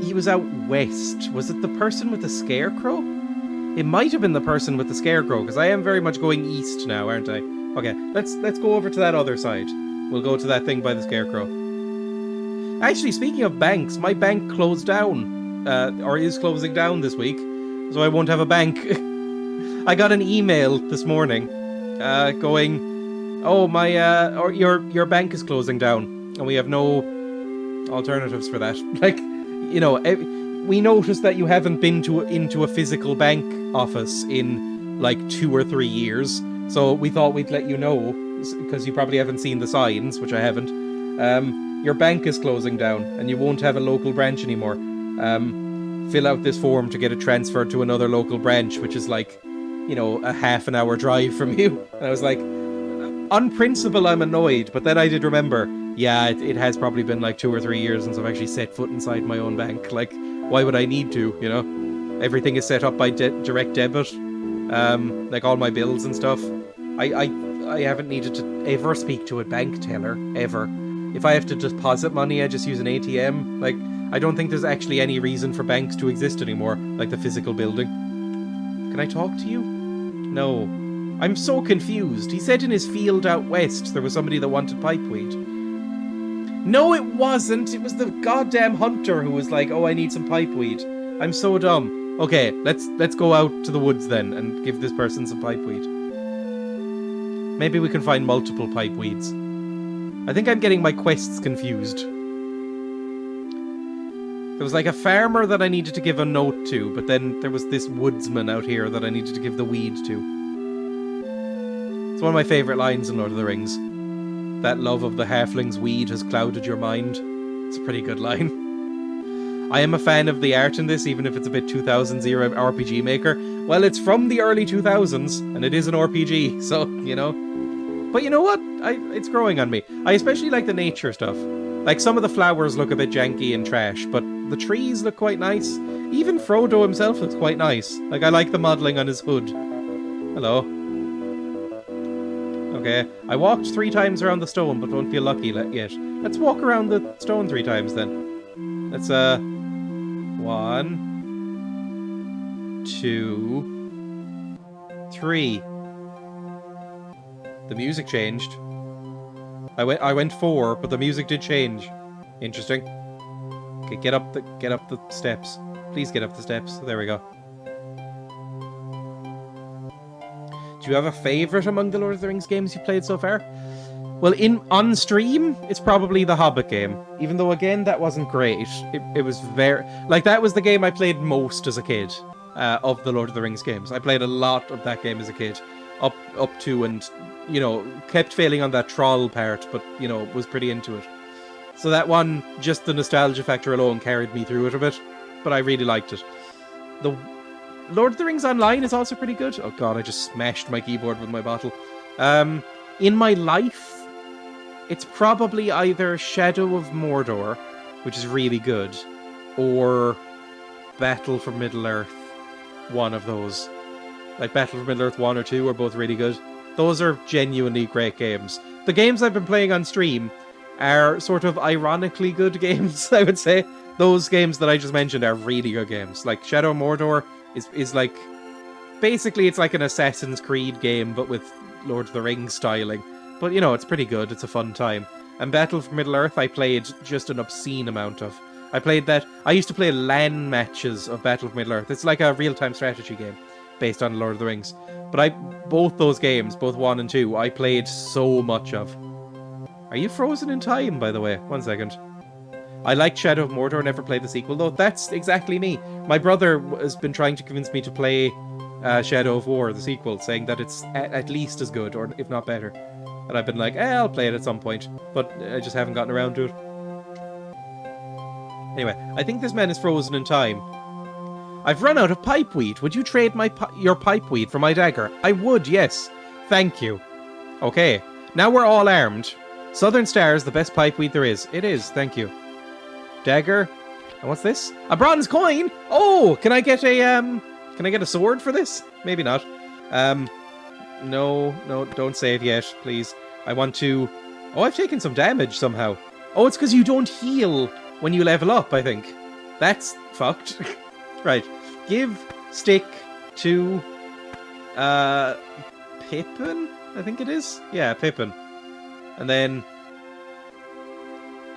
he was out west. Was it the person with the scarecrow? It might have been the person with the scarecrow, because I am very much going east now, aren't I? Okay, let's go over to that other side. We'll go to that thing by the scarecrow. Actually, speaking of banks, my bank closed down, or is closing down this week, so I won't have a bank. I got an email this morning going, oh, or your bank is closing down, and we have no alternatives for that. Like, you know, we noticed that you haven't been into a physical bank office in like 2 or 3 years, so we thought we'd let you know, because you probably haven't seen the signs, which I haven't. Your bank is closing down, and you won't have a local branch anymore. Fill out this form to get it transferred to another local branch, which is like, you know, a half an hour drive from you. And I was like, on principle, I'm annoyed, but then I did remember, yeah, it has probably been like 2 or 3 years since I've actually set foot inside my own bank. Like, why would I need to, you know? Everything is set up by direct debit, like all my bills and stuff. I haven't needed to ever speak to a bank teller, ever. If I have to deposit money, I just use an ATM. Like, I don't think there's actually any reason for banks to exist anymore, like the physical building. Can I talk to you? No. I'm so confused. He said in his field out west there was somebody that wanted pipeweed. No, it wasn't. It was the goddamn hunter who was like, oh, I need some pipeweed. I'm so dumb. Okay, let's go out to the woods then and give this person some pipeweed. Maybe we can find multiple pipeweeds. I think I'm getting my quests confused. There was like a farmer that I needed to give a note to, but then there was this woodsman out here that I needed to give the weed to. It's one of my favourite lines in Lord of the Rings. That love of the halfling's weed has clouded your mind. It's a pretty good line. I am a fan of the art in this, even if it's a bit 2000s era RPG Maker. Well, it's from the early 2000s, and it is an RPG, so, you know. But you know what? It's growing on me. I especially like the nature stuff. Like, some of the flowers look a bit janky and trash, but the trees look quite nice. Even Frodo himself looks quite nice. Like, I like the modelling on his hood. Hello. Okay, I walked 3 times around the stone, but don't feel lucky yet. Let's walk around the stone 3 times then. Let's, 1, 2, 3. The music changed. I went 4, but the music did change. Interesting. Okay, get up the steps. Please get up the steps. There we go. Do you have a favourite among the Lord of the Rings games you played so far? Well, on stream, it's probably the Hobbit game. Even though, again, that wasn't great. It was very... Like, that was the game I played most as a kid of the Lord of the Rings games. I played a lot of that game as a kid. Up to and, you know, kept failing on that troll part, but, you know, was pretty into it. So that one, just the nostalgia factor alone carried me through it a bit. But I really liked it. The Lord of the Rings Online is also pretty good. Oh god, I just smashed my keyboard with my bottle. In my life, it's probably either Shadow of Mordor, which is really good, or Battle for Middle-earth. One of those. Like Battle for Middle-earth 1 or 2 are both really good. Those are genuinely great games. The games I've been playing on stream are sort of ironically good games, I would say. Those games that I just mentioned are really good games. Like Shadow of Mordor is like... Basically, it's like an Assassin's Creed game, but with Lord of the Rings styling. But, you know, it's pretty good. It's a fun time. And Battle for Middle-earth, I played just an obscene amount of. I played that... I used to play LAN matches of Battle for Middle-earth. It's like a real-time strategy game based on Lord of the Rings. But both those games, both 1 and 2, I played so much of. Are you frozen in time, by the way? 1 second. I liked Shadow of Mordor, never played the sequel, though. That's exactly me. My brother has been trying to convince me to play Shadow of War, the sequel, saying that it's at least as good, or if not better. And I've been like, I'll play it at some point, but I just haven't gotten around to it. Anyway, I think this man is frozen in time. I've run out of pipeweed. Would you trade your pipeweed for my dagger? I would, yes. Thank you. Okay, now we're all armed. Southern Star is the best pipeweed there is. It is, thank you. Dagger. And what's this? A bronze coin! Oh, can I get a sword for this? Maybe not. No, don't save yet, please. I want to... Oh, I've taken some damage somehow. Oh, it's because you don't heal when you level up, I think. That's fucked. Right. Give stick to... Pippin? I think it is? Yeah, Pippin. And then...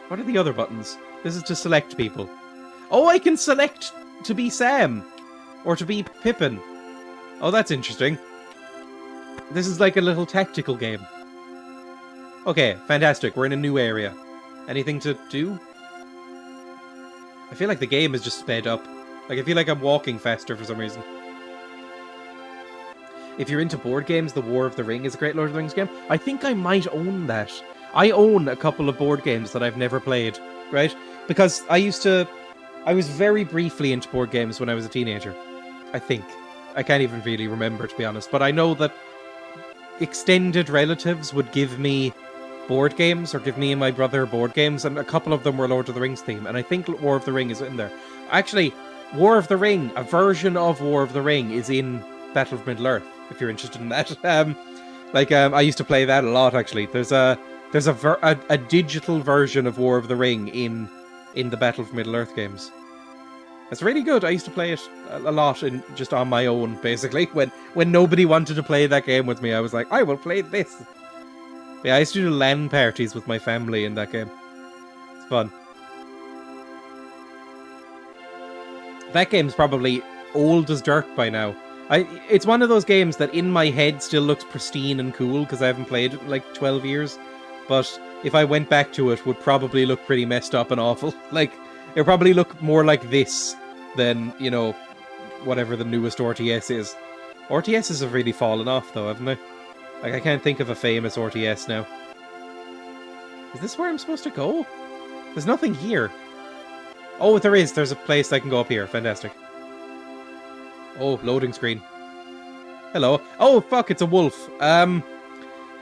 What are the other buttons? This is to select people. Oh, I can select to be Sam! Or to be Pippin. Oh, that's interesting. This is like a little tactical game. Okay, fantastic. We're in a new area. Anything to do? I feel like the game is just sped up. Like, I feel like I'm walking faster for some reason. If you're into board games, The War of the Ring is a great Lord of the Rings game. I think I might own that. I own a couple of board games that I've never played, right? Because I was very briefly into board games when I was a teenager. I think. I can't even really remember, to be honest. But I know that extended relatives would give me board games, or give me and my brother board games, and a couple of them were Lord of the Rings theme, and I think War of the Ring is in there. Actually, War of the Ring, a version of War of the Ring, is in Battle of Middle-earth, if you're interested in that. I used to play that a lot, actually. There's a digital version of War of the Ring in the Battle of Middle-earth games. It's really good. I used to play it a lot just on my own, basically. When nobody wanted to play that game with me, I was like, I will play this. Yeah, I used to do LAN parties with my family in that game. It's fun. That game's probably old as dirt by now. It's one of those games that in my head still looks pristine and cool because I haven't played it in like 12 years. But if I went back to it, would probably look pretty messed up and awful. Like, it would probably look more like this than, you know, whatever the newest RTS is. RTSs have really fallen off, though, haven't they? Like, I can't think of a famous RTS now. Is this where I'm supposed to go? There's nothing here. Oh, there is. There's a place I can go up here. Fantastic. Oh, loading screen. Hello. Oh, fuck, it's a wolf.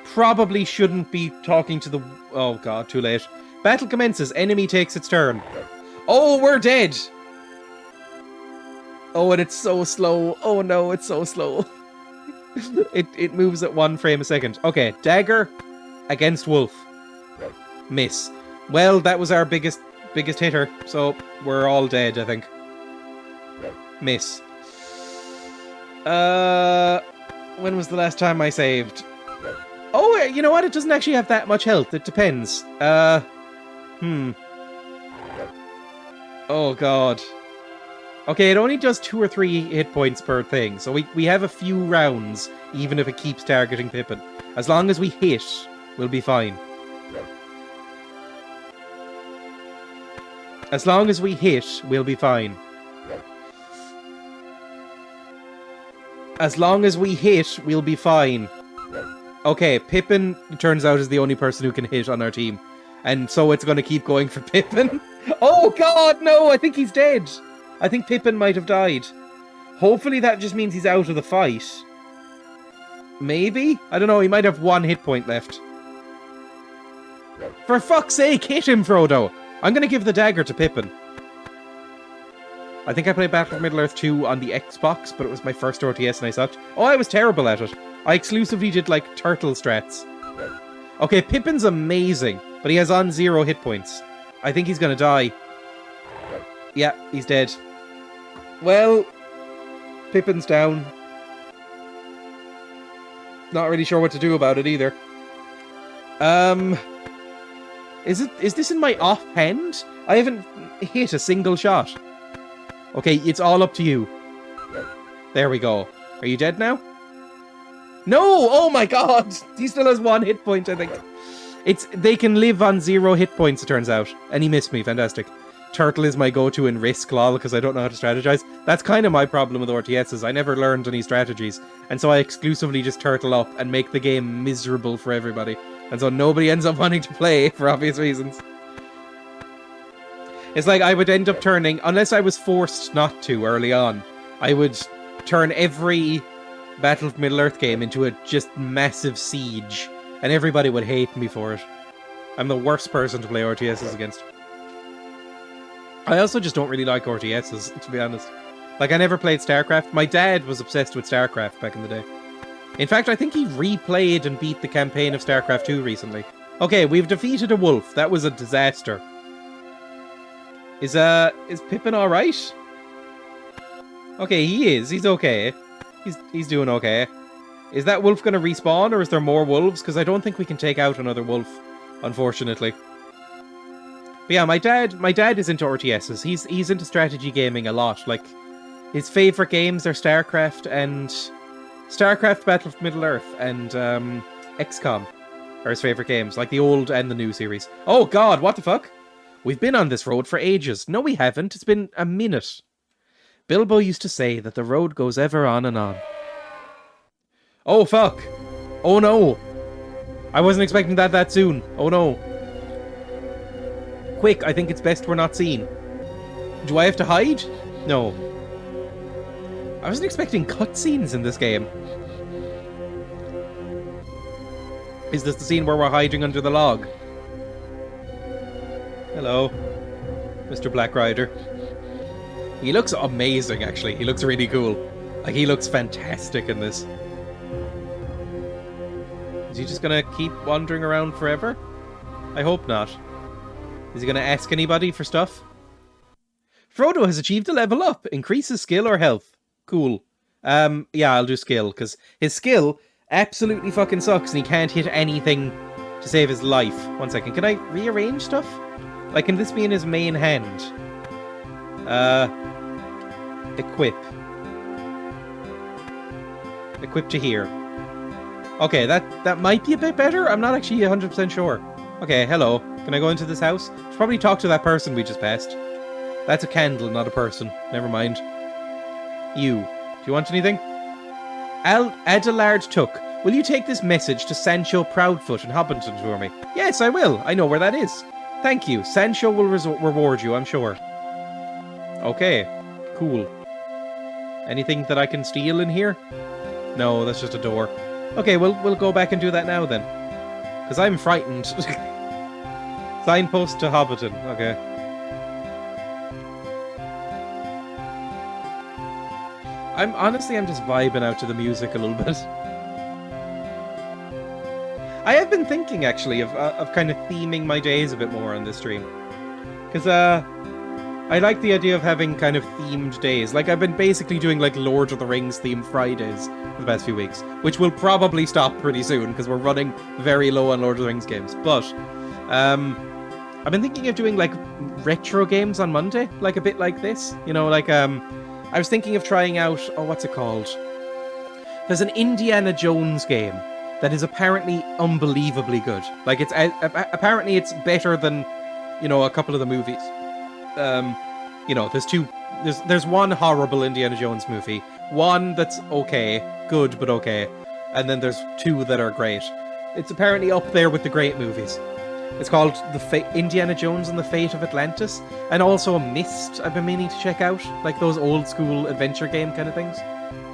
Probably shouldn't be talking to the... Oh, God, too late. Battle commences. Enemy takes its turn. Oh, we're dead! Oh, and it's so slow. Oh, no, it's so slow. It moves at 1 frame a second. Okay, dagger against wolf. Miss. Well, that was our biggest hitter, so we're all dead, I think. Miss. When was the last time I saved? Oh, you know what? It doesn't actually have that much health. It depends. Oh, God. Okay, it only does 2 or 3 hit points per thing, so we have a few rounds, even if it keeps targeting Pippin. As long as we hit, we'll be fine. As long as we hit, we'll be fine. As long as we hit, we'll be fine. Okay, Pippin, it turns out, is the only person who can hit on our team. And so it's going to keep going for Pippin. Oh, God, no! I think he's dead. I think Pippin might have died. Hopefully that just means he's out of the fight. Maybe? I don't know, he might have 1 hit point left. For fuck's sake, hit him, Frodo! I'm going to give the dagger to Pippin. I think I played Battle of Middle-earth 2 on the Xbox, but it was my first RTS and I sucked. Oh, I was terrible at it. I exclusively did, like, turtle strats. Okay, Pippin's amazing, but he has on 0 hit points. I think he's going to die. Yeah, he's dead. Well, Pippin's down. Not really sure what to do about it either. Is this in my offhand? I haven't hit a single shot. Okay, it's all up to you. There we go. Are you dead now? No! Oh my god! He still has 1 hit point, I think. They can live on 0 hit points, it turns out. And he missed me. Fantastic. Turtle is my go-to in Risk, lol, because I don't know how to strategize. That's kind of my problem with RTSs. I never learned any strategies. And so I exclusively just turtle up and make the game miserable for everybody. And so nobody ends up wanting to play, for obvious reasons. It's like I would end up turning, unless I was forced not to early on, I would turn every Battle of Middle-earth game into a just massive siege. And everybody would hate me for it. I'm the worst person to play RTSs against. I also just don't really like RTSs, to be honest. Like, I never played StarCraft. My dad was obsessed with StarCraft back in the day. In fact, I think he replayed and beat the campaign of StarCraft 2 recently. Okay, we've defeated a wolf. That was a disaster. Is Pippin alright? Okay, he is. He's okay. He's doing okay. Is that wolf going to respawn, or is there more wolves? Because I don't think we can take out another wolf, unfortunately. But yeah, my dad is into RTSs. He's into strategy gaming a lot. Like, His favourite games are StarCraft and... StarCraft Battle of Middle-earth and XCOM are his favourite games, like the old and the new series. Oh god, what the fuck? We've been on this road for ages. No, we haven't. It's been a minute. Bilbo used to say that the road goes ever on and on. Oh fuck! Oh no! I wasn't expecting that soon. Oh no. Quick, I think it's best we're not seen. Do I have to hide? No. I wasn't expecting cutscenes in this game. Is this the scene where we're hiding under the log? Hello, Mr. Black Rider. He looks amazing, actually. He looks really cool. Like, he looks fantastic in this. Is he just gonna keep wandering around forever? I hope not. Is he gonna ask anybody for stuff? Frodo has achieved a level up. Increases skill or health. Cool. Yeah, I'll do skill, because his skill absolutely fucking sucks and he can't hit anything to save his life. 1 second, can I rearrange stuff? Like, can this be in his main hand? Equip. Equip to here. Okay, that might be a bit better. I'm not actually 100% sure. Okay, hello. Can I go into this house? Should probably talk to that person we just passed. That's a candle, not a person. Never mind. You. Do you want anything? Adelard Took. Will you take this message to Sancho Proudfoot in Hobbiton for me? Yes, I will. I know where that is. Thank you. Sancho will reward you, I'm sure. Okay. Cool. Anything that I can steal in here? No, that's just a door. Okay, we'll go back and do that now then. Because I'm frightened. Signpost to Hobbiton. Okay. I'm just vibing out to the music a little bit. I have been thinking, actually, of kind of theming my days a bit more on this stream. Because, I like the idea of having kind of themed days. Like, I've been basically doing, like, Lord of the Rings themed Fridays for the past few weeks. Which will probably stop pretty soon, because we're running very low on Lord of the Rings games. But, I've been thinking of doing, like, retro games on Monday. Like, a bit like this. You know, like, I was thinking of trying out... Oh, what's it called? There's an Indiana Jones game that is apparently unbelievably good. Like, it's apparently it's better than, you know, a couple of the movies. You know, there's one horrible Indiana Jones movie, one that's okay, good but okay, and then there's two that are great. It's apparently up there with the great movies. It's called Indiana Jones and the Fate of Atlantis, and also Myst I've been meaning to check out, like those old school adventure game kind of things.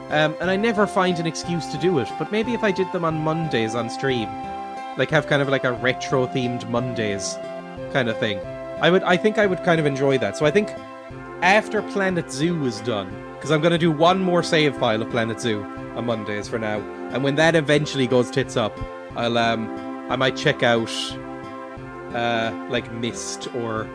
And I never find an excuse to do it, but maybe if I did them on Mondays on stream, like have kind of like a retro-themed Mondays kind of thing, I think I would kind of enjoy that. So I think after Planet Zoo is done, because I'm going to do one more save file of Planet Zoo on Mondays for now, and when that eventually goes tits up, I might check out like Myst or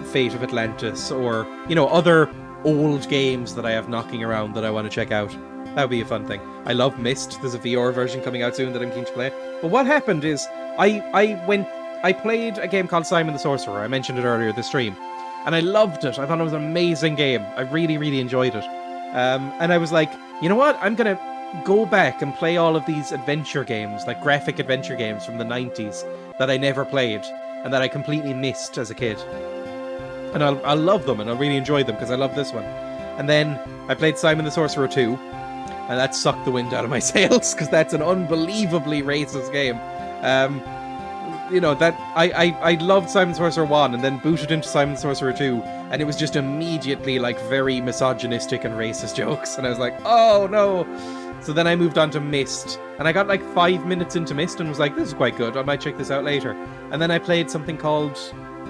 Fate of Atlantis or, you know, other old games that I have knocking around that I want to check out. That would be a fun thing. I love Myst. There's a VR version coming out soon that I'm keen to play. But what happened is I played a game called Simon the Sorcerer. I mentioned it earlier this stream. And I loved it. I thought it was an amazing game. I really, really enjoyed it. And I was like, you know what? I'm going to go back and play all of these adventure games, like graphic adventure games from the 90s that I never played and that I completely missed as a kid. And I'll love them and I'll really enjoy them because I love this one. And then I played Simon the Sorcerer 2, and that sucked the wind out of my sails because that's an unbelievably racist game. You know, that I loved Simon the Sorcerer 1 and then booted into Simon the Sorcerer 2, and it was just immediately like very misogynistic and racist jokes, and I was like, oh no. So then I moved on to Myst, and I got like 5 minutes into Myst and was like, this is quite good, I might check this out later. And then I played something called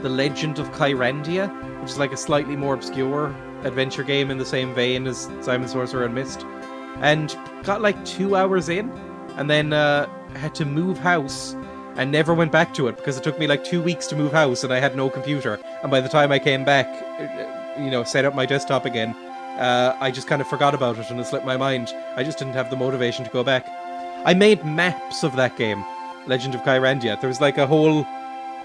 The Legend of Kyrandia, which is like a slightly more obscure adventure game in the same vein as Simon Sorcerer and Myst, and got like 2 hours in, and then had to move house and never went back to it because it took me like 2 weeks to move house and I had no computer. And by the time I came back, you know, set up my desktop again, I just kind of forgot about it and it slipped my mind. I just didn't have the motivation to go back. I made maps of that game, Legend of Kyrandia. There was like a whole...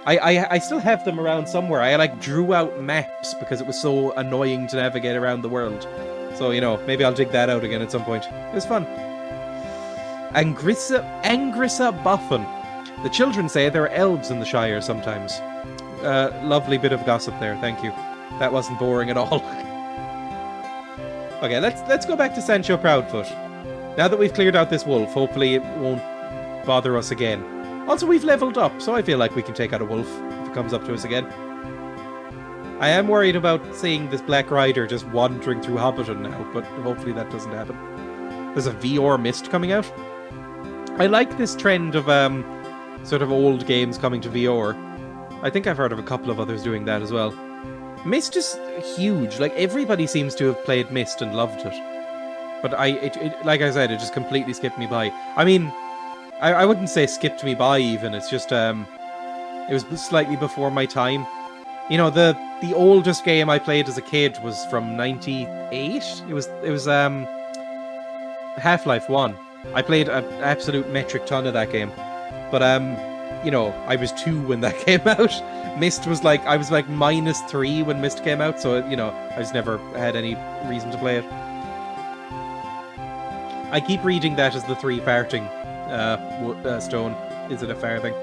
I still have them around somewhere. I like drew out maps because it was so annoying to navigate around the world. So, you know, maybe I'll dig that out again at some point. It was fun. Angrissa Buffin. The children say there are elves in the Shire sometimes. Lovely bit of gossip there, thank you. That wasn't boring at all. Okay, let's go back to Sancho Proudfoot. Now that we've cleared out this wolf, hopefully it won't bother us again. Also, we've leveled up, so I feel like we can take out a wolf if it comes up to us again. I am worried about seeing this Black Rider just wandering through Hobbiton now, but hopefully that doesn't happen. There's a VR Mist coming out. I like this trend of sort of old games coming to VR. I think I've heard of a couple of others doing that as well. Myst is huge. Like, everybody seems to have played Myst and loved it. But like I said, it just completely skipped me by. I mean, I wouldn't say skipped me by even. It's just, it was slightly before my time. You know, the oldest game I played as a kid was from 98. It was Half-Life 1. I played an absolute metric ton of that game. But, you know, I was 2 when that came out. Myst was like, I was like -3 when Myst came out, so, you know, I just never had any reason to play it. I keep reading that as the 3 farting stone. Is it a farthing?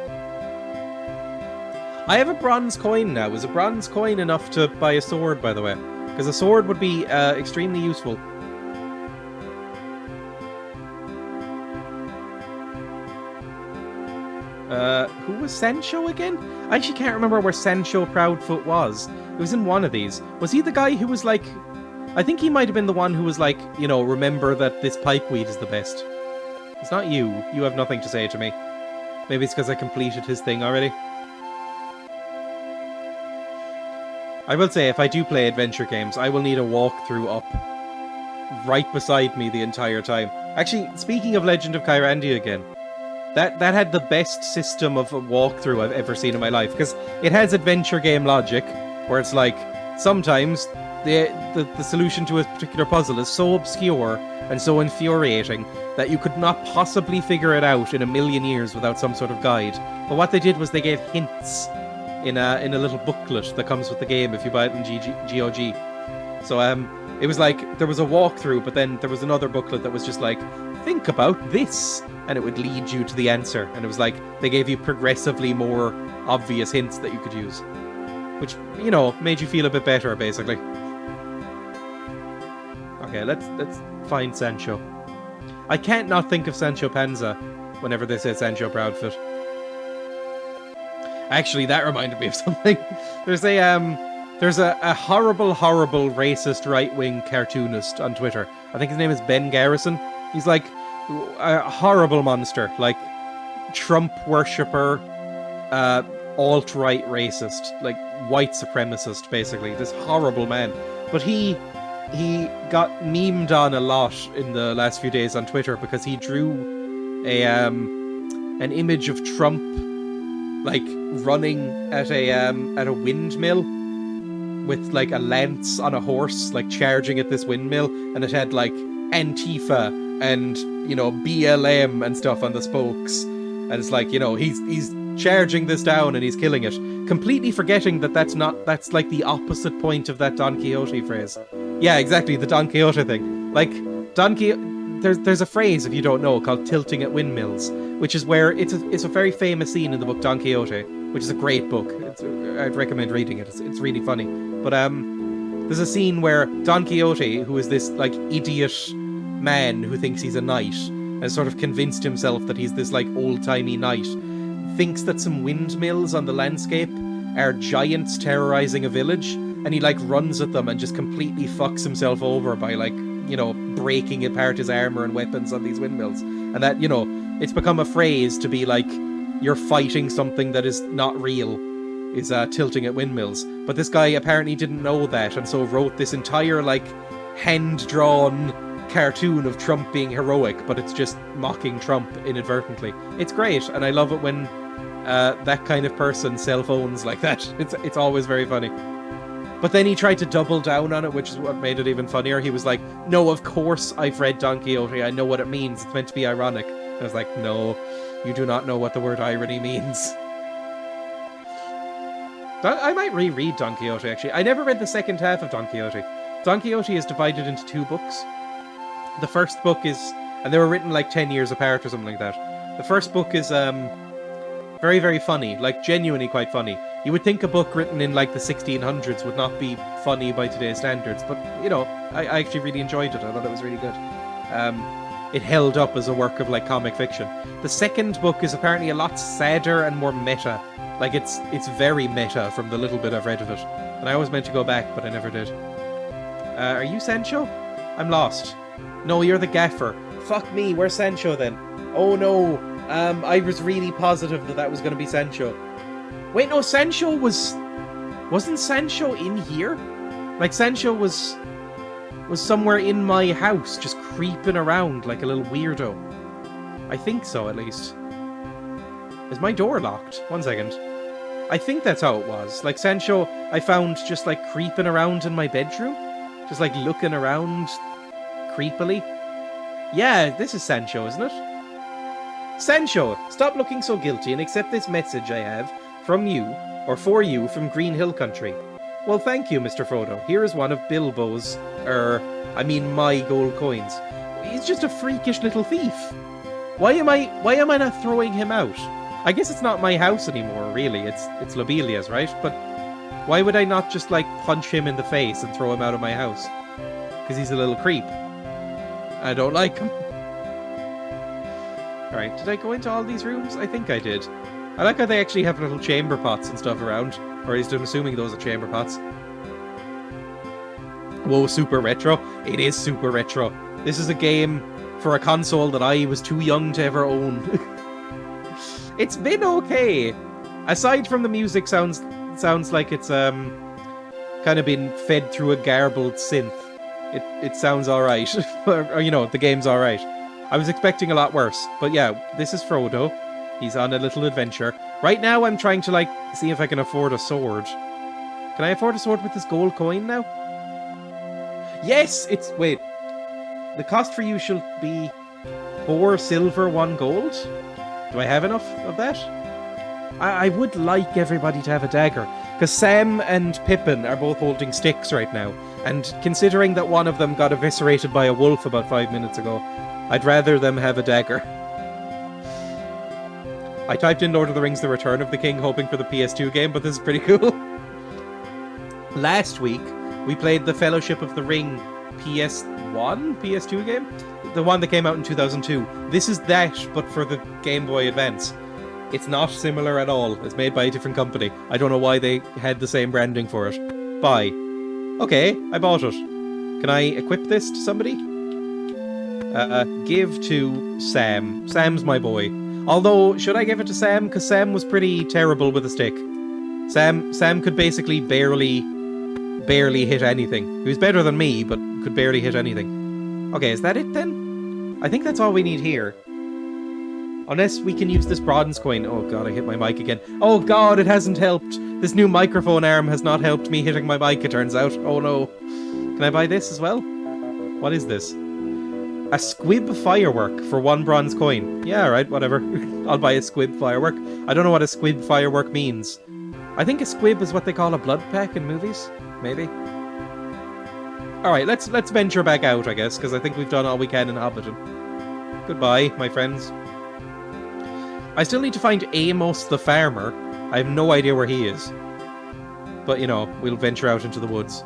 I have a bronze coin now. Is a bronze coin enough to buy a sword, by the way? Because a sword would be extremely useful. Who was Sancho again? I actually can't remember where Sancho Proudfoot was. It was in one of these. Was he the guy who was like... I think he might have been the one who was like, you know, remember that this pipeweed is the best. It's not you. You have nothing to say to me. Maybe it's because I completed his thing already. I will say, if I do play adventure games, I will need a walkthrough up right beside me the entire time. Actually, speaking of Legend of Kyrandia again, that had the best system of a walkthrough I've ever seen in my life, because it has adventure game logic, where it's like, sometimes the solution to a particular puzzle is so obscure and so infuriating that you could not possibly figure it out in a million years without some sort of guide. But what they did was they gave hints in a little booklet that comes with the game if you buy it in GOG. So it was like, there was a walkthrough, but then there was another booklet that was just like, think about this, and it would lead you to the answer. And it was like, they gave you progressively more obvious hints that you could use, which, you know, made you feel a bit better, basically. Okay, let's find Sancho. I can't not think of Sancho Panza whenever they say Sancho Proudfoot. Actually, that reminded me of something. There's a horrible racist right-wing cartoonist on Twitter. I think his name is Ben Garrison. He's like a horrible monster, like Trump worshipper, alt-right racist, like white supremacist, basically. This horrible man. But he got memed on a lot in the last few days on Twitter because he drew an image of Trump like running at a windmill with like a lance on a horse, like charging at this windmill, and it had like Antifa and, you know, BLM and stuff on the spokes, and it's like, you know, he's charging this down and he's killing it, completely forgetting that that's like the opposite point of that Don Quixote phrase. Yeah, exactly, the Don Quixote thing. Like, there's a phrase, if you don't know, called tilting at windmills, which is where it's a very famous scene in the book Don Quixote, which is a great book. I'd recommend reading it. It's really funny. But there's a scene where Don Quixote, who is this like idiot man who thinks he's a knight, has sort of convinced himself that he's this like old-timey knight, thinks that some windmills on the landscape are giants terrorizing a village, and he like runs at them and just completely fucks himself over by like, you know, breaking apart his armor and weapons on these windmills. And that, you know, it's become a phrase to be like, you're fighting something that is not real, is tilting at windmills. But this guy apparently didn't know that, and so wrote this entire like hand-drawn cartoon of Trump being heroic, but it's just mocking Trump inadvertently. It's great, and I love it when that kind of person self-owns like that. It's always very funny. But then he tried to double down on it, which is what made it even funnier. He was like, no, of course I've read Don Quixote. I know what it means. It's meant to be ironic. I was like, no, you do not know what the word irony means. I might reread Don Quixote, actually. I never read the second half of Don Quixote. It's Don Quixote is divided into 2 books. The first book is, and they were written like 10 years apart or something like that. The first book is very, very funny, like genuinely quite funny. You would think a book written in like the 1600s would not be funny by today's standards, but you know, I actually really enjoyed it. I thought it was really good. It held up as a work of like comic fiction. The second book is apparently a lot sadder and more meta. Like it's very meta from the little bit I've read of it. And I was meant to go back, but I never did. Are you Sancho? I'm lost. No, you're the gaffer. Fuck me, where's Sancho then? Oh no, I was really positive that was going to be Sancho. Wait, no, Sancho wasn't Sancho in here? Like Sancho was somewhere in my house, just creeping around like a little weirdo. I think so, at least. Is my door locked? 1 second. I think that's how it was. Like Sancho, I found just like creeping around in my bedroom. Just like looking around creepily. Yeah, this is Sancho, isn't it? Sancho, stop looking so guilty and accept this message I have from you, or for you, from Green Hill Country. Well, thank you, Mr. Frodo. Here is one of Bilbo's, my gold coins. He's just a freakish little thief. Why am I not throwing him out? I guess it's not my house anymore, really. It's Lobelia's, right? But why would I not just, like, punch him in the face and throw him out of my house? Because he's a little creep. I don't like him. Alright, did I go into all these rooms? I think I did. I like how they actually have little chamber pots and stuff around. Or at least I'm assuming those are chamber pots. Whoa, super retro. It is super retro. This is a game for a console that I was too young to ever own. It's been okay. Aside from the music sounds like it's kind of been fed through a garbled synth. It sounds alright. or, you know, the game's alright. I was expecting a lot worse. But yeah, this is Frodo. He's on a little adventure. Right now I'm trying to, like, see if I can afford a sword. Can I afford a sword with this gold coin now? Yes! Wait. The cost for you shall be 4 silver, 1 gold? Do I have enough of that? I would like everybody to have a dagger. Because Sam and Pippin are both holding sticks right now. And considering that one of them got eviscerated by a wolf about 5 minutes ago, I'd rather them have a dagger. I typed in Lord of the Rings The Return of the King hoping for the PS2 game, but this is pretty cool. Last week, we played the Fellowship of the Ring PS1? PS2 game? The one that came out in 2002. This is that, but for the Game Boy Advance. It's not similar at all. It's made by a different company. I don't know why they had the same branding for it. Buy. Okay, I bought it. Can I equip this to somebody? Give to Sam. Sam's my boy. Although, should I give it to Sam? Because Sam was pretty terrible with a stick. Sam could basically barely hit anything. He was better than me, but could barely hit anything. Okay, is that it then? I think that's all we need here. Unless we can use this bronze coin. Oh god, I hit my mic again. Oh god, it hasn't helped. This new microphone arm has not helped me hitting my mic, it turns out. Oh no. Can I buy this as well? What is this? A squib firework for 1 bronze coin. Yeah, alright, whatever. I'll buy a squib firework. I don't know what a squib firework means. I think a squib is what they call a blood pack in movies. Maybe. Alright, let's venture back out, I guess, because I think we've done all we can in Hobbiton. Goodbye, my friends. I still need to find Amos the farmer. I have no idea where he is. But, you know, we'll venture out into the woods.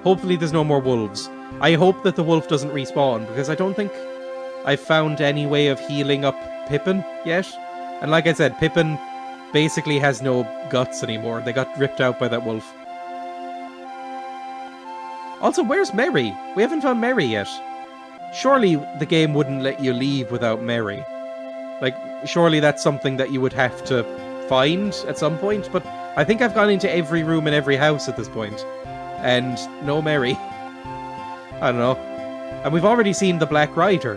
Hopefully there's no more wolves. I hope that the wolf doesn't respawn, because I don't think I've found any way of healing up Pippin yet. And like I said, Pippin basically has no guts anymore. They got ripped out by that wolf. Also, where's Merry? We haven't found Merry yet. Surely the game wouldn't let you leave without Merry. Like, surely that's something that you would have to find at some point, but I think I've gone into every room in every house at this point. And no Merry. I don't know. And we've already seen the Black Rider.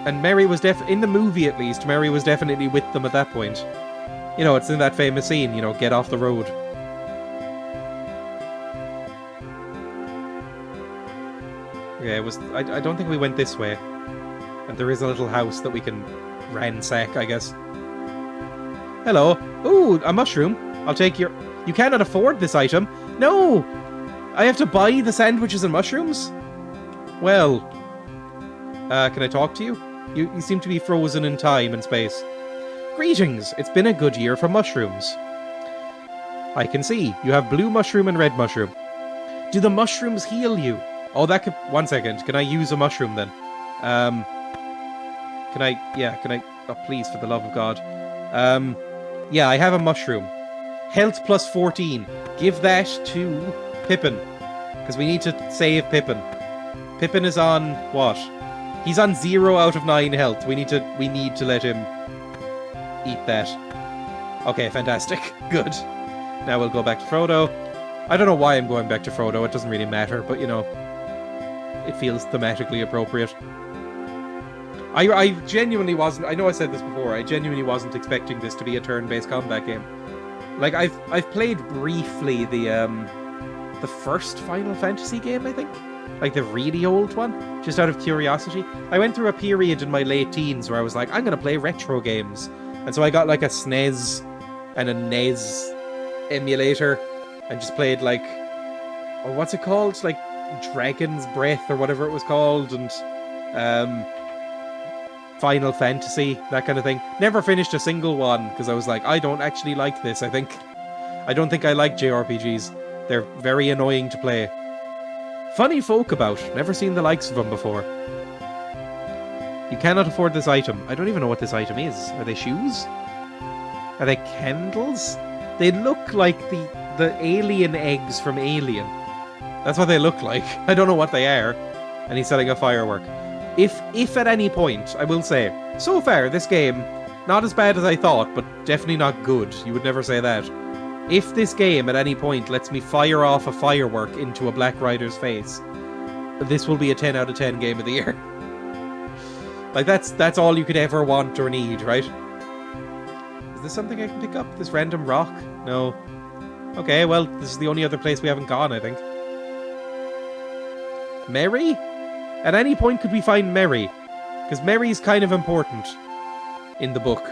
And Merry was in the movie at least, Merry was definitely with them at that point. You know, it's in that famous scene, you know, get off the road. Okay, I don't think we went this way. And there is a little house that we can ransack, I guess. Hello. Ooh, a mushroom. I'll take your... You cannot afford this item. No! I have to buy the sandwiches and mushrooms? Well, can I talk to you? You seem to be frozen in time and space. Greetings, it's been a good year for mushrooms. I can see, you have blue mushroom and red mushroom. Do the mushrooms heal you? Oh, that could... One second, can I use a mushroom then? Can I... Oh, please, for the love of God. Yeah, I have a mushroom. Health plus 14. Give that to Pippin. Because we need to save Pippin. Pippin is on what? He's on 0 out of 9 health. We need to let him eat that. Okay, fantastic. Good. Now we'll go back to Frodo. I don't know why I'm going back to Frodo. It doesn't really matter, but you know, it feels thematically appropriate. I genuinely wasn't... I know I said this before. I genuinely wasn't expecting this to be a turn-based combat game. Like, I've played briefly the first Final Fantasy game, I think. Like the really old one, just out of curiosity. I went through a period in my late teens where I was like, I'm gonna play retro games. And so I got like a SNES and a NES emulator and just played like... Oh, what's it called? Like Dragon's Breath or whatever it was called, and Final Fantasy, that kind of thing. Never finished a single one because I was like, I don't actually like this, I don't think I like JRPGs. They're very annoying to play. Funny folk about. Never seen the likes of them before. You cannot afford this item. I don't even know what this item is. Are they shoes? Are they candles? They look like the alien eggs from Alien. That's what they look like. I don't know what they are. And he's selling a firework. If at any point, I will say, so far, this game, not as bad as I thought, but definitely not good. You would never say that. If this game at any point lets me fire off a firework into a Black Rider's face, this will be a 10 out of 10 game of the year. Like, that's all you could ever want or need, right? Is this something I can pick up? This random rock? No. Okay, well, this is the only other place we haven't gone, I think. Merry? At any point could we find Merry? Because Merry's kind of important in the book.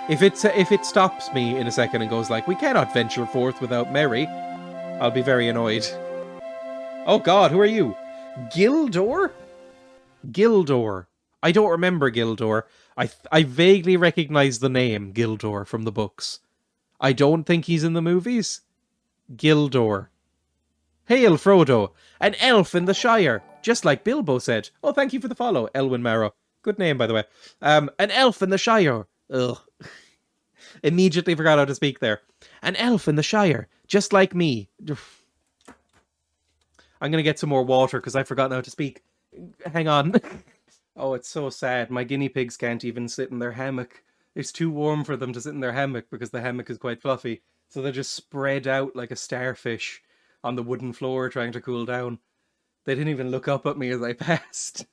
If it stops me in a second and goes like, we cannot venture forth without Merry, I'll be very annoyed. Oh god, who are you? Gildor? Gildor. I don't remember Gildor. I vaguely recognize the name Gildor from the books. I don't think he's in the movies. Gildor. Hail, Frodo! An elf in the Shire! Just like Bilbo said. Oh, thank you for the follow, Elwyn Marrow. Good name, by the way. An elf in the Shire. Ugh. Immediately forgot how to speak there. An elf in the Shire, just like me. I'm gonna get some more water because I've forgotten how to speak. Hang on. Oh, it's so sad. My guinea pigs can't even sit in their hammock. It's too warm for them to sit in their hammock because the hammock is quite fluffy. So they're just spread out like a starfish on the wooden floor trying to cool down. They didn't even look up at me as I passed.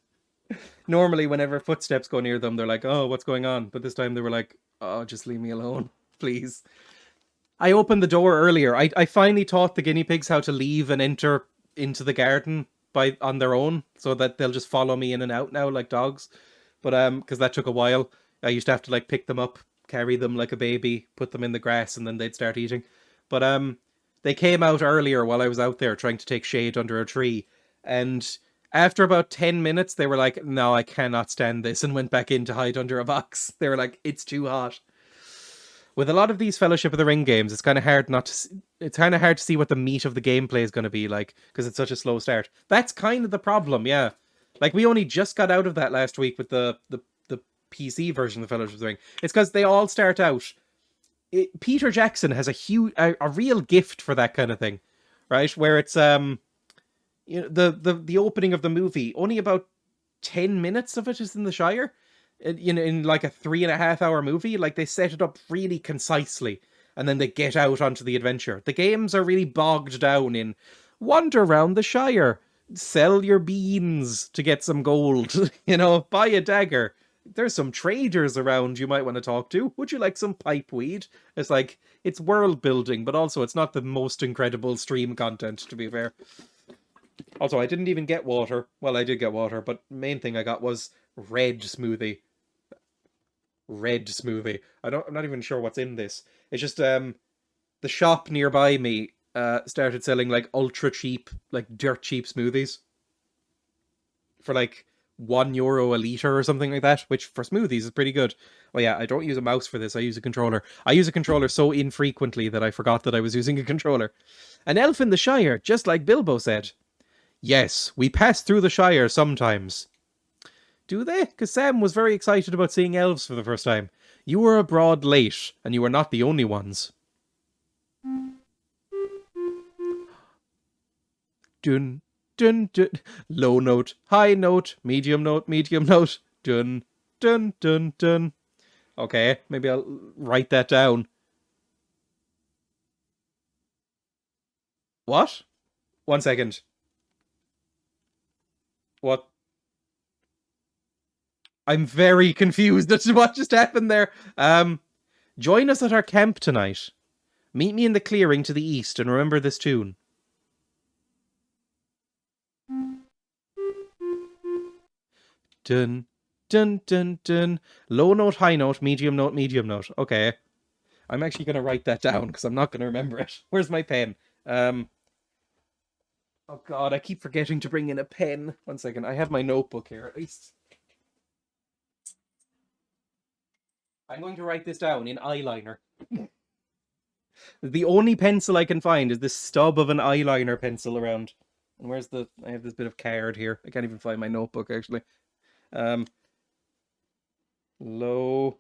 Normally, whenever footsteps go near them, they're like, oh, what's going on? But this time they were like, oh, just leave me alone, please. I opened the door earlier. I finally taught the guinea pigs how to leave and enter into the garden on their own, so that they'll just follow me in and out now like dogs. But because that took a while. I used to have to like pick them up, carry them like a baby, put them in the grass, and then they'd start eating. But they came out earlier while I was out there trying to take shade under a tree. And after about 10 minutes, they were like, no, I cannot stand this, and went back in to hide under a box. They were like, it's too hot. With a lot of these Fellowship of the Ring games, it's kind of hard to see what the meat of the gameplay is going to be like, because it's such a slow start. That's kind of the problem, yeah. Like, we only just got out of that last week with the PC version of the Fellowship of the Ring. It's because they all start out... Peter Jackson has a real gift for that kind of thing, right? Where it's you know, the opening of the movie, only about 10 minutes of it is in the Shire. You know, in like a 3.5-hour movie, like they set it up really concisely, and then they get out onto the adventure. The games are really bogged down in wander around the Shire, sell your beans to get some gold, you know, buy a dagger. There's some traders around you might want to talk to. Would you like some pipeweed? It's like, it's world building, but also it's not the most incredible stream content, to be fair. Also, I didn't even get water. Well, I did get water, but main thing I got was red smoothie. Red smoothie. I'm not even sure what's in this. It's just the shop nearby me started selling like ultra cheap, like dirt cheap smoothies for like €1 a liter or something like that, which for smoothies is pretty good. Oh yeah, I don't use a mouse for this. I use a controller. I use a controller so infrequently that I forgot that I was using a controller. An elf in the Shire, just like Bilbo said. Yes, we pass through the Shire sometimes. Do they? Because Sam was very excited about seeing elves for the first time. You were abroad late, and you were not the only ones. Dun, dun, dun. Low note, high note, medium note, medium note. Dun, dun, dun, dun. Okay, maybe I'll write that down. What? 1 second. What? I'm very confused as to what just happened there. Join us at our camp tonight. Meet me in the clearing to the east and remember this tune. Dun, dun, dun, dun. Low note, high note, medium note, medium note. Okay. I'm actually going to write that down because I'm not going to remember it. Where's my pen? Oh god, I keep forgetting to bring in a pen. 1 second, I have my notebook here at least. I'm going to write this down in eyeliner. The only pencil I can find is this stub of an eyeliner pencil around. And where's the... I have this bit of card here. I can't even find my notebook, actually. Low...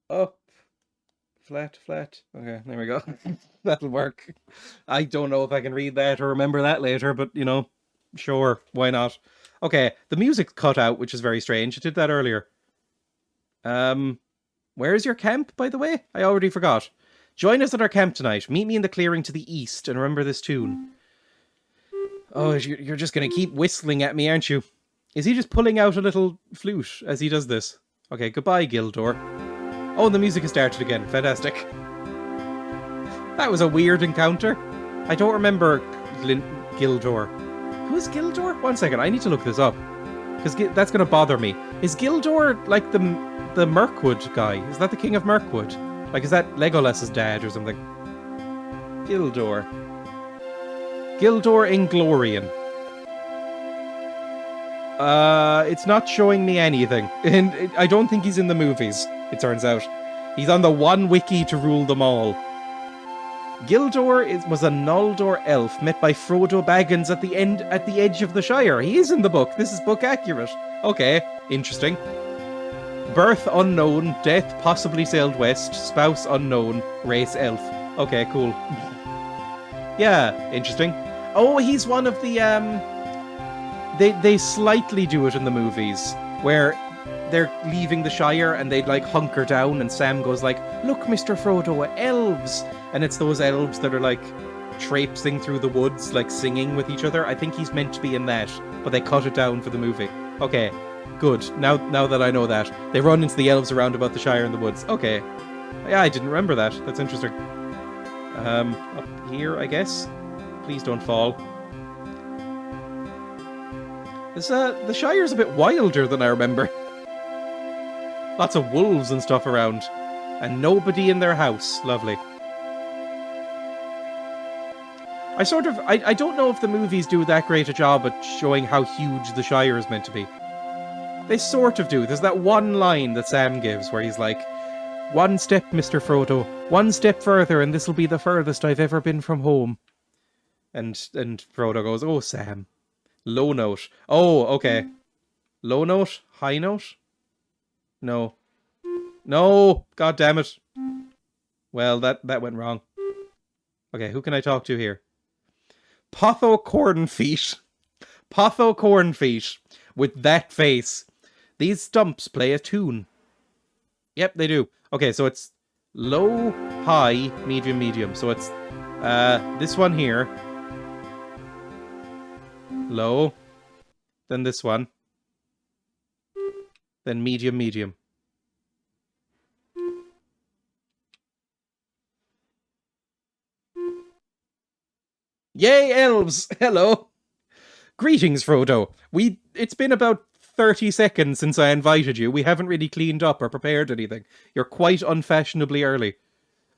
Up... Flat, flat. Okay, there we go. That'll work. I don't know if I can read that or remember that later, but, you know, sure, why not? Okay, the music cut out, which is very strange. I did that earlier. Where's your camp, by the way? I already forgot. Join us at our camp tonight. Meet me in the clearing to the east and remember this tune. Oh, you're just going to keep whistling at me, aren't you? Is he just pulling out a little flute as he does this? Okay, goodbye, Gildor. Oh, the music has started again. Fantastic. That was a weird encounter. I don't remember Gildor. Who's Gildor? 1 second, I need to look this up. Because that's going to bother me. Is Gildor like the Mirkwood guy? Is that the King of Mirkwood? Like, is that Legolas's dad or something? Gildor. Gildor Inglorian. It's not showing me anything. And I don't think he's in the movies, it turns out. He's on the one wiki to rule them all. Gildor was a Noldor elf met by Frodo Baggins at the edge of the Shire. He is in the book. This is book accurate. Okay, interesting. Birth unknown, death possibly sailed west, spouse unknown, race elf. Okay, cool. Yeah, interesting. Oh, he's one of the They slightly do it in the movies where they're leaving the Shire and they'd like hunker down and Sam goes like, "Look, Mr. Frodo, elves!" And it's those elves that are like traipsing through the woods, like singing with each other. I think he's meant to be in that, but they cut it down for the movie. Okay, good. Now that I know that. They run into the elves around about the Shire in the woods. Okay. Yeah, I didn't remember that. That's interesting. Up here, I guess. Please don't fall. The Shire's a bit wilder than I remember. Lots of wolves and stuff around. And nobody in their house. Lovely. I don't know if the movies do that great a job at showing how huge the Shire is meant to be. They sort of do. There's that one line that Sam gives where he's like, "One step, Mr. Frodo. One step further and this'll be the furthest I've ever been from home." And Frodo goes, "Oh, Sam." Low note. Oh, okay. Low note? High note? No. No! God damn it. Well, that went wrong. Okay, who can I talk to here? Potho Cornfeet. Potho Cornfeet. With that face. These stumps play a tune. Yep, they do. Okay, so it's low, high, medium, medium. So it's this one here. Low. Then this one. Then medium, medium. Yay, elves! Hello! Greetings, Frodo. It's been about 30 seconds since I invited you. We haven't really cleaned up or prepared anything. You're quite unfashionably early.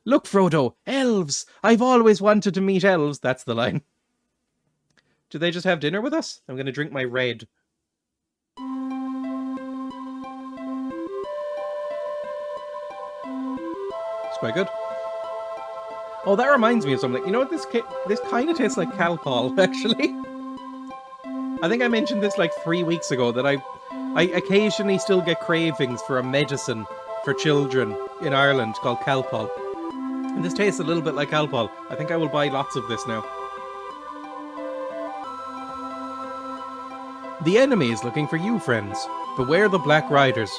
Look, Frodo, elves! I've always wanted to meet elves. That's the line. Do they just have dinner with us? I'm going to drink my red. It's quite good. Oh, that reminds me of something. You know what? This kind of tastes like Calpol, actually. I think I mentioned this like 3 weeks ago, that I occasionally still get cravings for a medicine for children in Ireland called Calpol. And this tastes a little bit like Calpol. I think I will buy lots of this now. The enemy is looking for you, friends. Beware the Black Riders.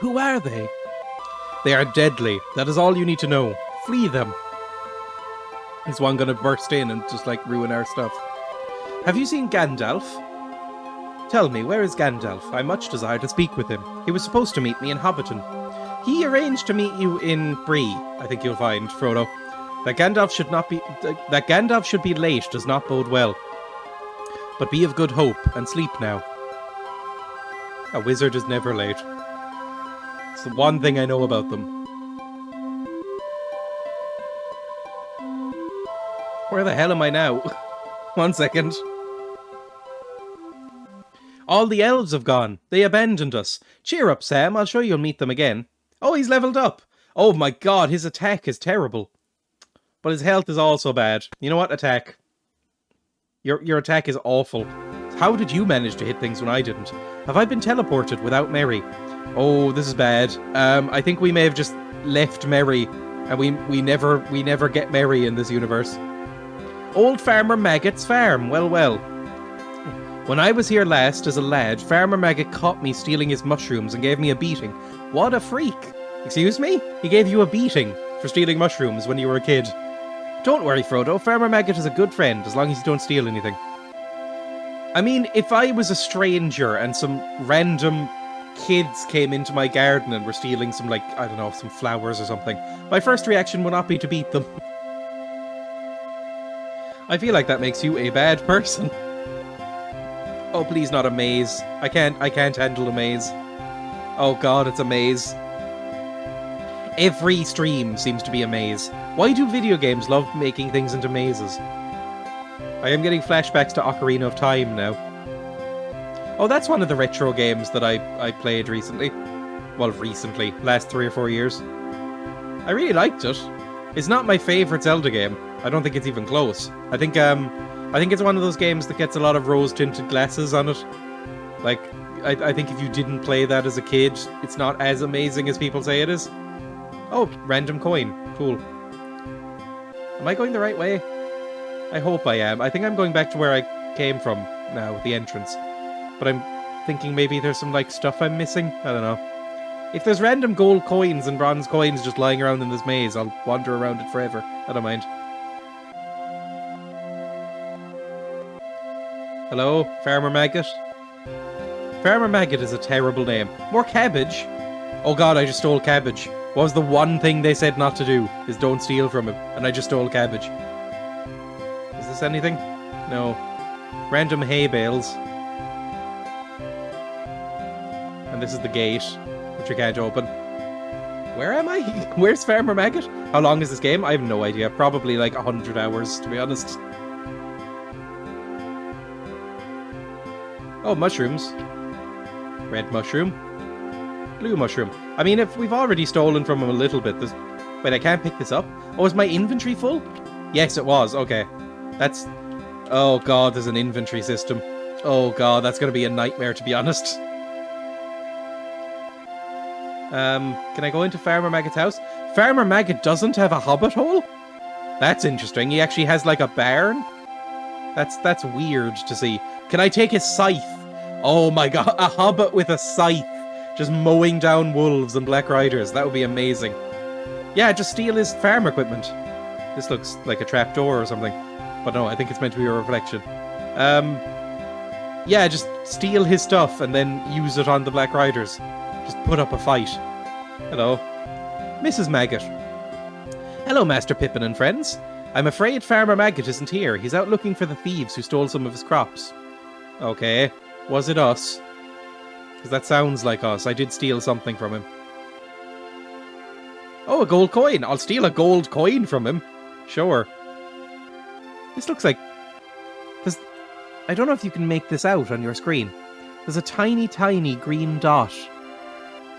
Who are they? They are deadly. That is all you need to know. Flee them. Is one gonna burst in and just like ruin our stuff? Have you seen Gandalf? Tell me, where is Gandalf? I much desire to speak with him. He was supposed to meet me in Hobbiton. He arranged to meet you in Bree. I think you'll find, Frodo. That Gandalf should be late does not bode well. But be of good hope and sleep now. A wizard is never late. It's the one thing I know about them. Where the hell am I now? 1 second. All the elves have gone. They abandoned us. Cheer up, Sam. I'll show you'll meet them again. Oh, he's leveled up. Oh my god, his attack is terrible. But his health is also bad. You know what? Attack. Your attack is awful. How did you manage to hit things when I didn't? Have I been teleported without Merry? Oh, this is bad. I think we may have just left Merry, and we never get Merry in this universe. Old Farmer Maggot's farm. Well, well. When I was here last as a lad, Farmer Maggot caught me stealing his mushrooms and gave me a beating. What a freak. Excuse me? He gave you a beating for stealing mushrooms when you were a kid. Don't worry, Frodo. Farmer Maggot is a good friend, as long as you don't steal anything. I mean, if I was a stranger and some random kids came into my garden and were stealing some, like, I don't know, some flowers or something, my first reaction would not be to beat them. I feel like that makes you a bad person. Oh, please, not a maze. I can't handle a maze. Oh god, it's a maze. Every stream seems to be a maze. Why do video games love making things into mazes? I am getting flashbacks to Ocarina of Time now. Oh, that's one of the retro games that I played recently. Well, recently. Last 3 or 4 years. I really liked it. It's not my favourite Zelda game. I don't think it's even close. I think it's one of those games that gets a lot of rose-tinted glasses on it. Like, I think if you didn't play that as a kid, it's not as amazing as people say it is. Oh, random coin. Cool. Am I going the right way? I hope I am. I think I'm going back to where I came from now, the entrance. But I'm thinking maybe there's some, like, stuff I'm missing? I don't know. If there's random gold coins and bronze coins just lying around in this maze, I'll wander around it forever. I don't mind. Hello, Farmer Maggot? Farmer Maggot is a terrible name. More cabbage? Oh god, I just stole cabbage. What was the one thing they said not to do? Is don't steal from him. And I just stole cabbage. Is this anything? No. Random hay bales. And this is the gate, which I can't open. Where am I? Where's Farmer Maggot? How long is this game? I have no idea. Probably like 100 hours, to be honest. Oh, mushrooms. Red mushroom. Blue mushroom. I mean, if we've already stolen from him a little bit, there's... Wait, I can't pick this up? Oh, is my inventory full? Yes, it was. Okay. That's... Oh, God, there's an inventory system. Oh, God, that's going to be a nightmare, to be honest. Can I go into Farmer Maggot's house? Farmer Maggot doesn't have a hobbit hole? That's interesting. He actually has, like, a barn? That's weird to see. Can I take his scythe? Oh, my God. A hobbit with a scythe. Just mowing down wolves and black riders. That would be amazing. Yeah, just steal his farm equipment. This looks like a trapdoor or something. But no, I think it's meant to be a reflection. Yeah, just steal his stuff and then use it on the black riders. Just put up a fight. Hello. Mrs. Maggot. Hello, Master Pippin and friends. I'm afraid Farmer Maggot isn't here. He's out looking for the thieves who stole some of his crops. Okay. Was it us? Because that sounds like us. I did steal something from him. Oh, a gold coin. I'll steal a gold coin from him. Sure. This looks like... I don't know if you can make this out on your screen. There's a tiny, tiny green dot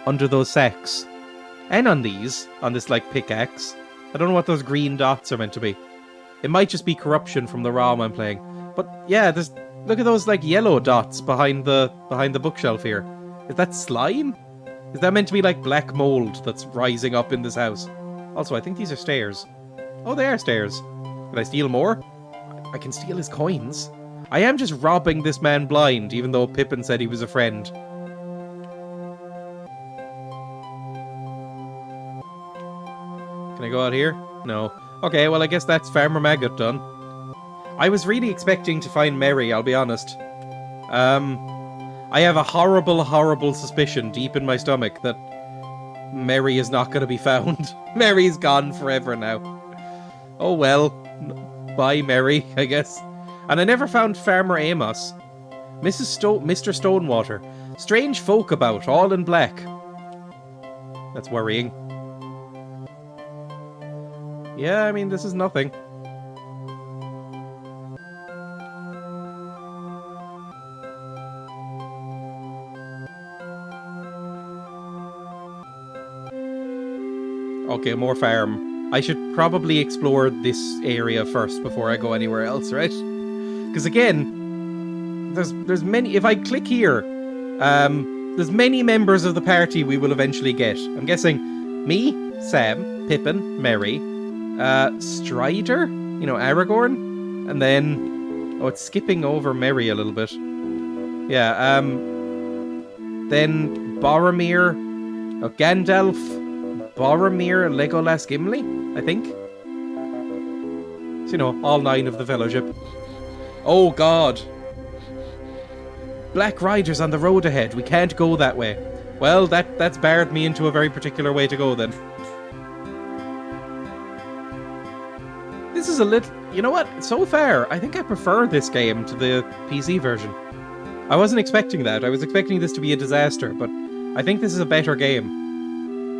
under those sacks. And on these, on this, like, pickaxe. I don't know what those green dots are meant to be. It might just be corruption from the ROM I'm playing. But, yeah, look at those, like, yellow dots behind the bookshelf here. Is that slime? Is that meant to be, like, black mold that's rising up in this house? Also, I think these are stairs. Oh, they are stairs. Can I steal more? I can steal his coins. I am just robbing this man blind, even though Pippin said he was a friend. Can I go out here? No. Okay, well I guess that's Farmer Maggot done. I was really expecting to find Mary, I'll be honest. I have a horrible, horrible suspicion deep in my stomach that Mary is not going to be found. Mary's gone forever now. Oh well. Bye, Mary, I guess. And I never found Farmer Amos. Mr. Stonewater. Strange folk about, all in black. That's worrying. Yeah, I mean, this is nothing. Okay, more farm. I should probably explore this area first before I go anywhere else, right? Because again, there's many... If I click here, there's many members of the party we will eventually get. I'm guessing me, Sam, Pippin, Merry, Strider, you know, Aragorn, and then... Oh, it's skipping over Merry a little bit. Yeah, then Boromir, Gandalf, Boromir, Legolas, Gimli, I think. So, you know, all 9 of the Fellowship. Oh, God. Black Riders on the road ahead. We can't go that way. Well, that's barred me into a very particular way to go, then. This is a little... You know what? So far, I think I prefer this game to the PC version. I wasn't expecting that. I was expecting this to be a disaster, but I think this is a better game.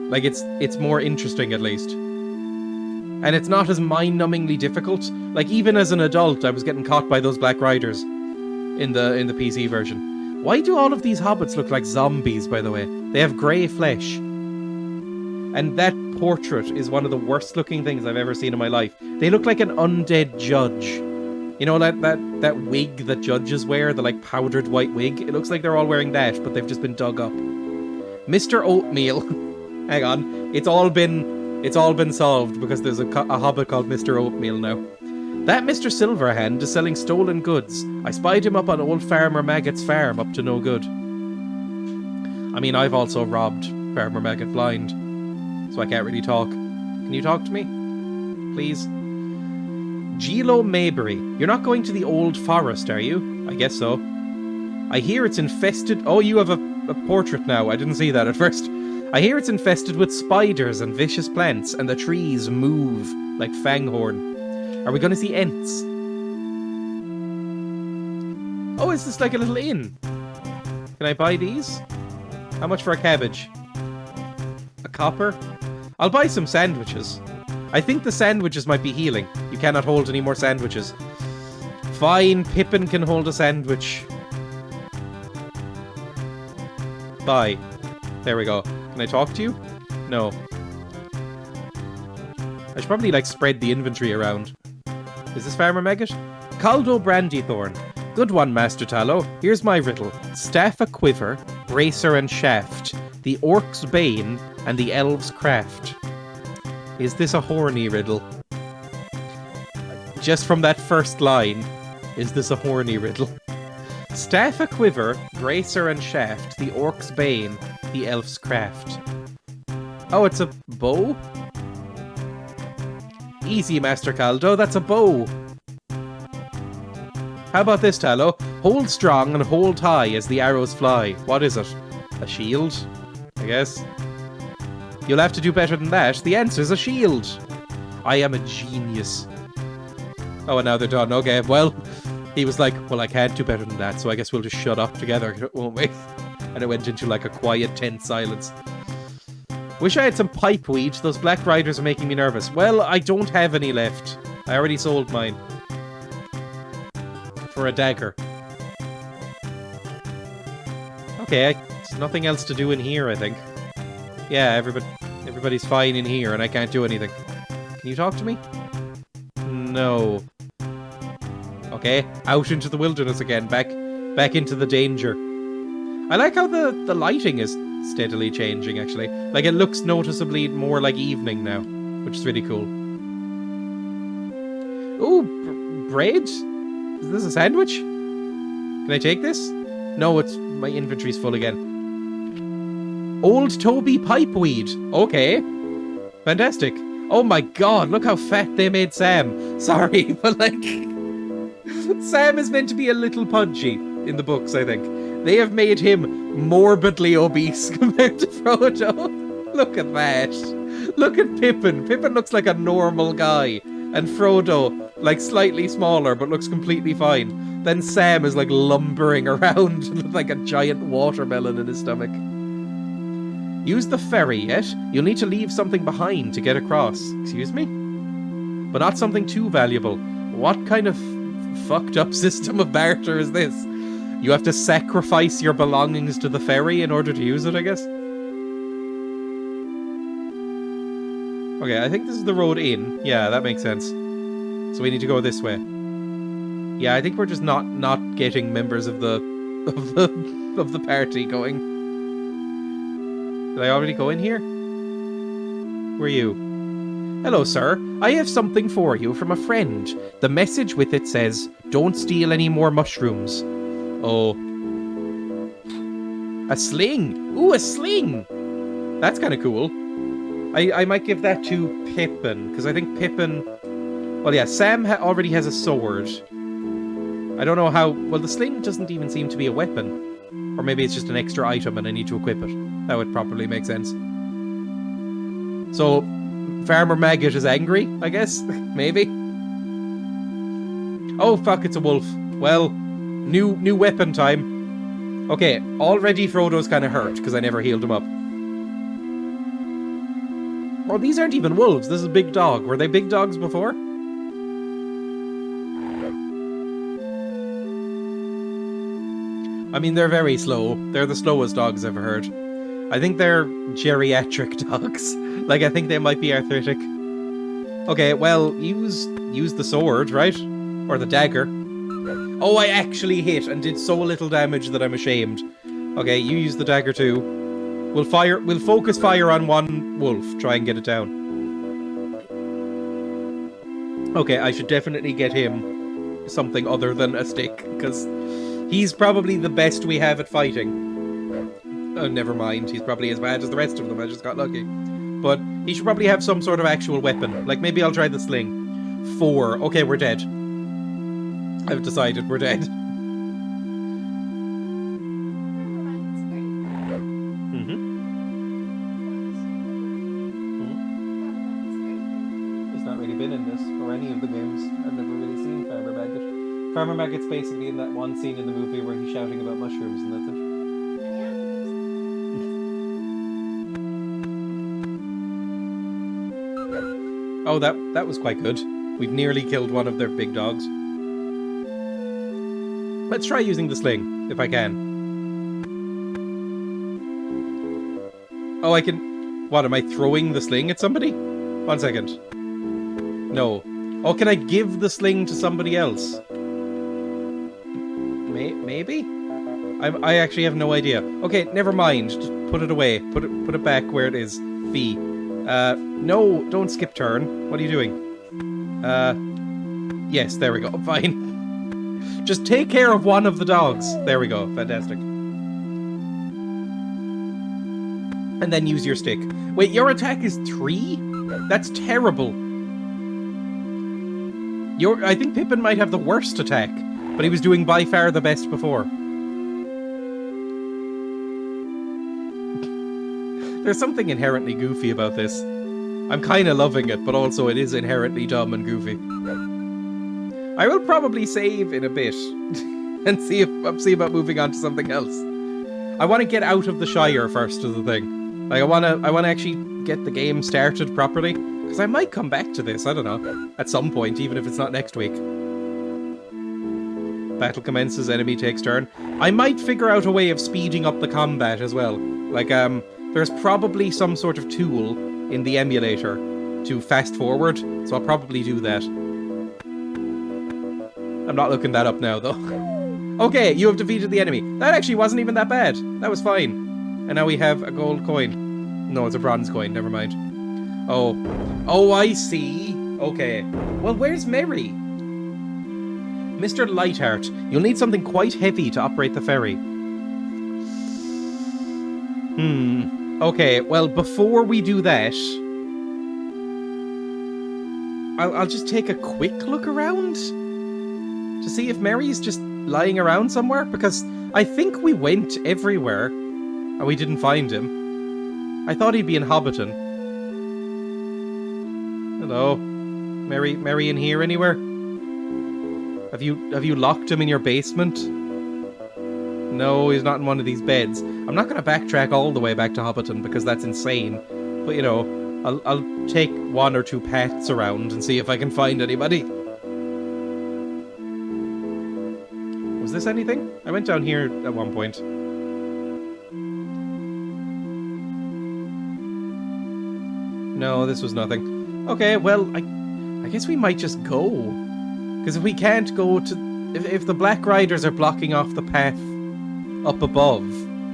Like, it's more interesting, at least. And it's not as mind-numbingly difficult. Like, even as an adult, I was getting caught by those Black Riders in the PC version. Why do all of these hobbits look like zombies, by the way? They have grey flesh. And that portrait is one of the worst-looking things I've ever seen in my life. They look like an undead judge. You know, that wig that judges wear, the, like, powdered white wig? It looks like they're all wearing that, but they've just been dug up. Mr. Oatmeal... Hang on, it's all been solved because there's a hobbit called Mr. Oatmeal now. That Mr. Silverhand is selling stolen goods. I spied him up on old Farmer Maggot's farm, up to no good. I mean, I've also robbed Farmer Maggot blind, so I can't really talk. Can you talk to me? Please? Gilo Maybury. You're not going to the old forest, are you? I guess so. I hear it's infested... Oh, you have a portrait now. I didn't see that at first. I hear it's infested with spiders and vicious plants, and the trees move like Fanghorn. Are we going to see Ents? Oh, is this like a little inn? Can I buy these? How much for a cabbage? A copper? I'll buy some sandwiches. I think the sandwiches might be healing. You cannot hold any more sandwiches. Fine, Pippin can hold a sandwich. Bye. There we go. Can I talk to you? No. I should probably, like, spread the inventory around. Is this Farmer Maggot? Caldo Brandythorn. Good one, Master Tallow. Here's my riddle. Staff a quiver, bracer and shaft, the orc's bane, and the elf's craft. Is this a horny riddle? Just from that first line, is this a horny riddle? Staff a quiver, bracer and shaft, the orc's bane, the elf's craft. Oh, it's a bow? Easy, Master Caldo, that's a bow. How about this, Tallow? Hold strong and hold high as the arrows fly. What is it? A shield? I guess. You'll have to do better than that. The answer's a shield. I am a genius. Oh, and now they're done. Okay, well... He was like, well, I can't do better than that, so I guess we'll just shut up together, won't we? And it went into like a quiet, tense silence. Wish I had some pipeweed. Those black riders are making me nervous. Well, I don't have any left. I already sold mine. For a dagger. Okay, there's nothing else to do in here, I think. Yeah, everybody's fine in here, and I can't do anything. Can you talk to me? No. Okay, out into the wilderness again. Back into the danger. I like how the lighting is steadily changing, actually. Like, it looks noticeably more like evening now, which is really cool. Ooh, bread? Is this a sandwich? Can I take this? No, my inventory's full again. Old Toby Pipeweed. Okay. Fantastic. Oh my god, look how fat they made Sam. Sorry, but like... Sam is meant to be a little pudgy in the books, I think. They have made him morbidly obese compared to Frodo. Look at that. Look at Pippin. Pippin looks like a normal guy. And Frodo, like, slightly smaller, but looks completely fine. Then Sam is, like, lumbering around with, like, a giant watermelon in his stomach. Use the ferry, yet? You'll need to leave something behind to get across. Excuse me? But not something too valuable. What kind of fucked up system of barter is this? You have to sacrifice your belongings to the ferry in order to use it, I guess? Okay, I think this is the road in. Yeah, that makes sense. So we need to go this way. Yeah, I think we're just not getting members of the party going. Did I already go in here? Who are you? Hello, sir. I have something for you from a friend. The message with it says, "Don't steal any more mushrooms." Oh. A sling! Ooh, a sling! That's kind of cool. I might give that to Pippin, because I think Pippin... Well, yeah, Sam already has a sword. I don't know how... Well, the sling doesn't even seem to be a weapon. Or maybe it's just an extra item and I need to equip it. That would probably make sense. So, Farmer Maggot is angry, I guess? Maybe? Oh, fuck, it's a wolf. Well, new weapon time. Okay, already Frodo's kind of hurt, because I never healed him up. Oh, these aren't even wolves. This is a big dog. Were they big dogs before? I mean, they're very slow. They're the slowest dogs I've ever heard. I think they're geriatric dogs. Like, I think they might be arthritic. Okay, well, use the sword, right? Or the dagger. Oh, I actually hit and did so little damage that I'm ashamed. Okay, you use the dagger too. We'll focus fire on one wolf. Try and get it down. Okay, I should definitely get him something other than a stick, because he's probably the best we have at fighting. Oh, never mind. He's probably as bad as the rest of them. I just got lucky. But he should probably have some sort of actual weapon. Like, maybe I'll try the sling. 4. Okay, we're dead. I've decided we're dead. He's not really been in this or any of the games. I've never really seen Farmer Maggot. Farmer Maggot's basically in that one scene in the movie where he's shouting about mushrooms, and that's it. Oh, that was quite good. We've nearly killed one of their big dogs. Let's try using the sling, if I can. Oh, I can... What, am I throwing the sling at somebody? 1 second. No. Oh, can I give the sling to somebody else? Maybe? I actually have no idea. Okay, never mind. Just put it away. Put it back where it is. B. No, don't skip turn. What are you doing? Yes, there we go. Fine. Just take care of one of the dogs. There we go. Fantastic. And then use your stick. Wait, your attack is 3? That's terrible. I think Pippin might have the worst attack, but he was doing by far the best before. There's something inherently goofy about this. I'm kind of loving it, but also it is inherently dumb and goofy. I will probably save in a bit and see about moving on to something else. I want to get out of the Shire first, is the thing. Like, I wanna actually get the game started properly. Because I might come back to this, I don't know. At some point, even if it's not next week. Battle commences, enemy takes turn. I might figure out a way of speeding up the combat as well. Like, there's probably some sort of tool in the emulator to fast forward, so I'll probably do that. I'm not looking that up now, though. Okay, you have defeated the enemy. That actually wasn't even that bad. That was fine. And now we have a gold coin. No, it's a bronze coin, never mind. Oh. Oh, I see. Okay. Well, where's Mary? Mr. Lightheart, you'll need something quite heavy to operate the ferry. Okay, well, before we do that, I'll just take a quick look around to see if Mary's just lying around somewhere, because I think we went everywhere and we didn't find him. I thought he'd be in Hobbiton. Hello. Mary in here anywhere? Have you locked him in your basement? No, he's not in one of these beds. I'm not going to backtrack all the way back to Hobbiton because that's insane. But, you know, I'll take one or two paths around and see if I can find anybody. Was this anything? I went down here at one point. No, this was nothing. Okay, well, I guess we might just go. Because if we can't go to... If the Black Riders are blocking off the path up above,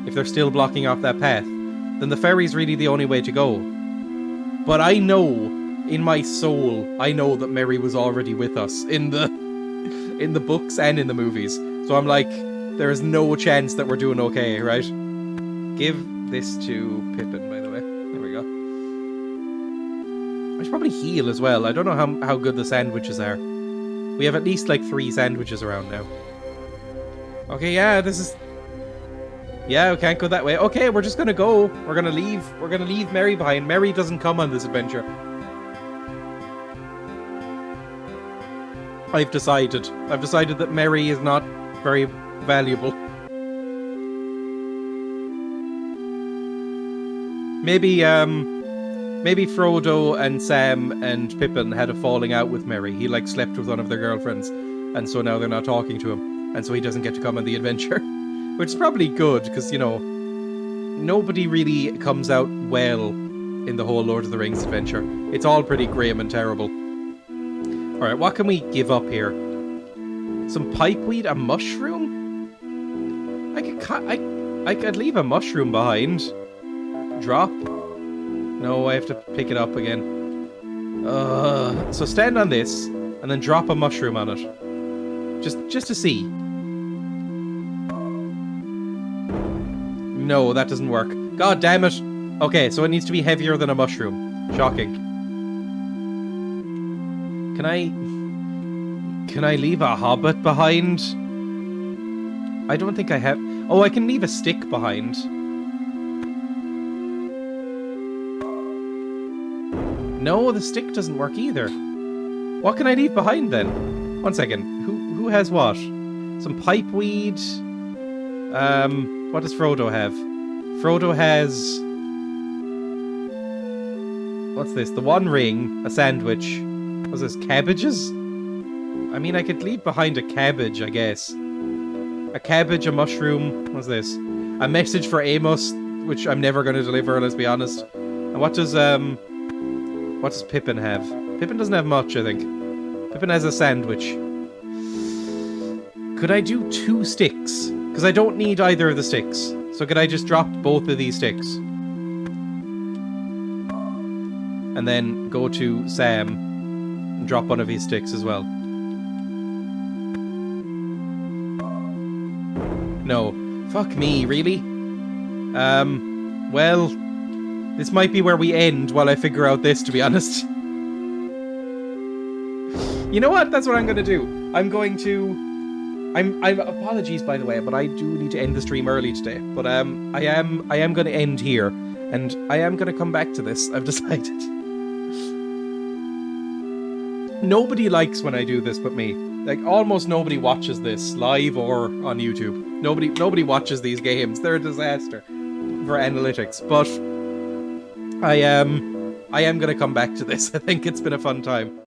if they're still blocking off that path, then the ferry's really the only way to go. But I know, in my soul, I know that Mary was already with us in the books and in the movies. So I'm like, there is no chance that we're doing okay, right? Give this to Pippin, by the way. There we go. I should probably heal as well. I don't know how good the sandwiches are. We have at least like 3 sandwiches around now. Okay, yeah, this is... Yeah, we can't go that way. Okay, we're just gonna go. We're gonna leave Mary behind. Mary doesn't come on this adventure. I've decided that Mary is not very valuable. Maybe Frodo and Sam and Pippin had a falling out with Mary. He like slept with one of their girlfriends, and so now they're not talking to him, and so he doesn't get to come on the adventure. Which is probably good, because, you know, nobody really comes out well in the whole Lord of the Rings adventure. It's all pretty grim and terrible. Alright, what can we give up here? Some pipeweed, a mushroom? I could leave a mushroom behind. Drop? No, I have to pick it up again. So stand on this, and then drop a mushroom on it. Just to see. No, that doesn't work. God damn it! Okay, so it needs to be heavier than a mushroom. Shocking. Can I leave a hobbit behind? I don't think I have... Oh, I can leave a stick behind. No, the stick doesn't work either. What can I leave behind then? One second. Who has what? Some pipeweed. What does Frodo have? Frodo has... What's this? The One Ring, a sandwich. What's this? Cabbages? I mean, I could leave behind a cabbage, I guess. A cabbage, a mushroom. What's this? A message for Amos, which I'm never going to deliver, let's be honest. And what does Pippin have? Pippin doesn't have much, I think. Pippin has a sandwich. Could I do 2 sticks? Because I don't need either of the sticks. So could I just drop both of these sticks? And then go to Sam and drop one of his sticks as well. No. Fuck me, really? Well, this might be where we end while I figure out this, to be honest. You know what? That's what I'm going to do. I'm apologies, by the way, but I do need to end the stream early today. But I am going to end here, and I am going to come back to this. I've decided. Nobody likes when I do this but me. Like, almost nobody watches this, live or on YouTube. Nobody watches these games. They're a disaster for analytics. But I am going to come back to this. I think it's been a fun time.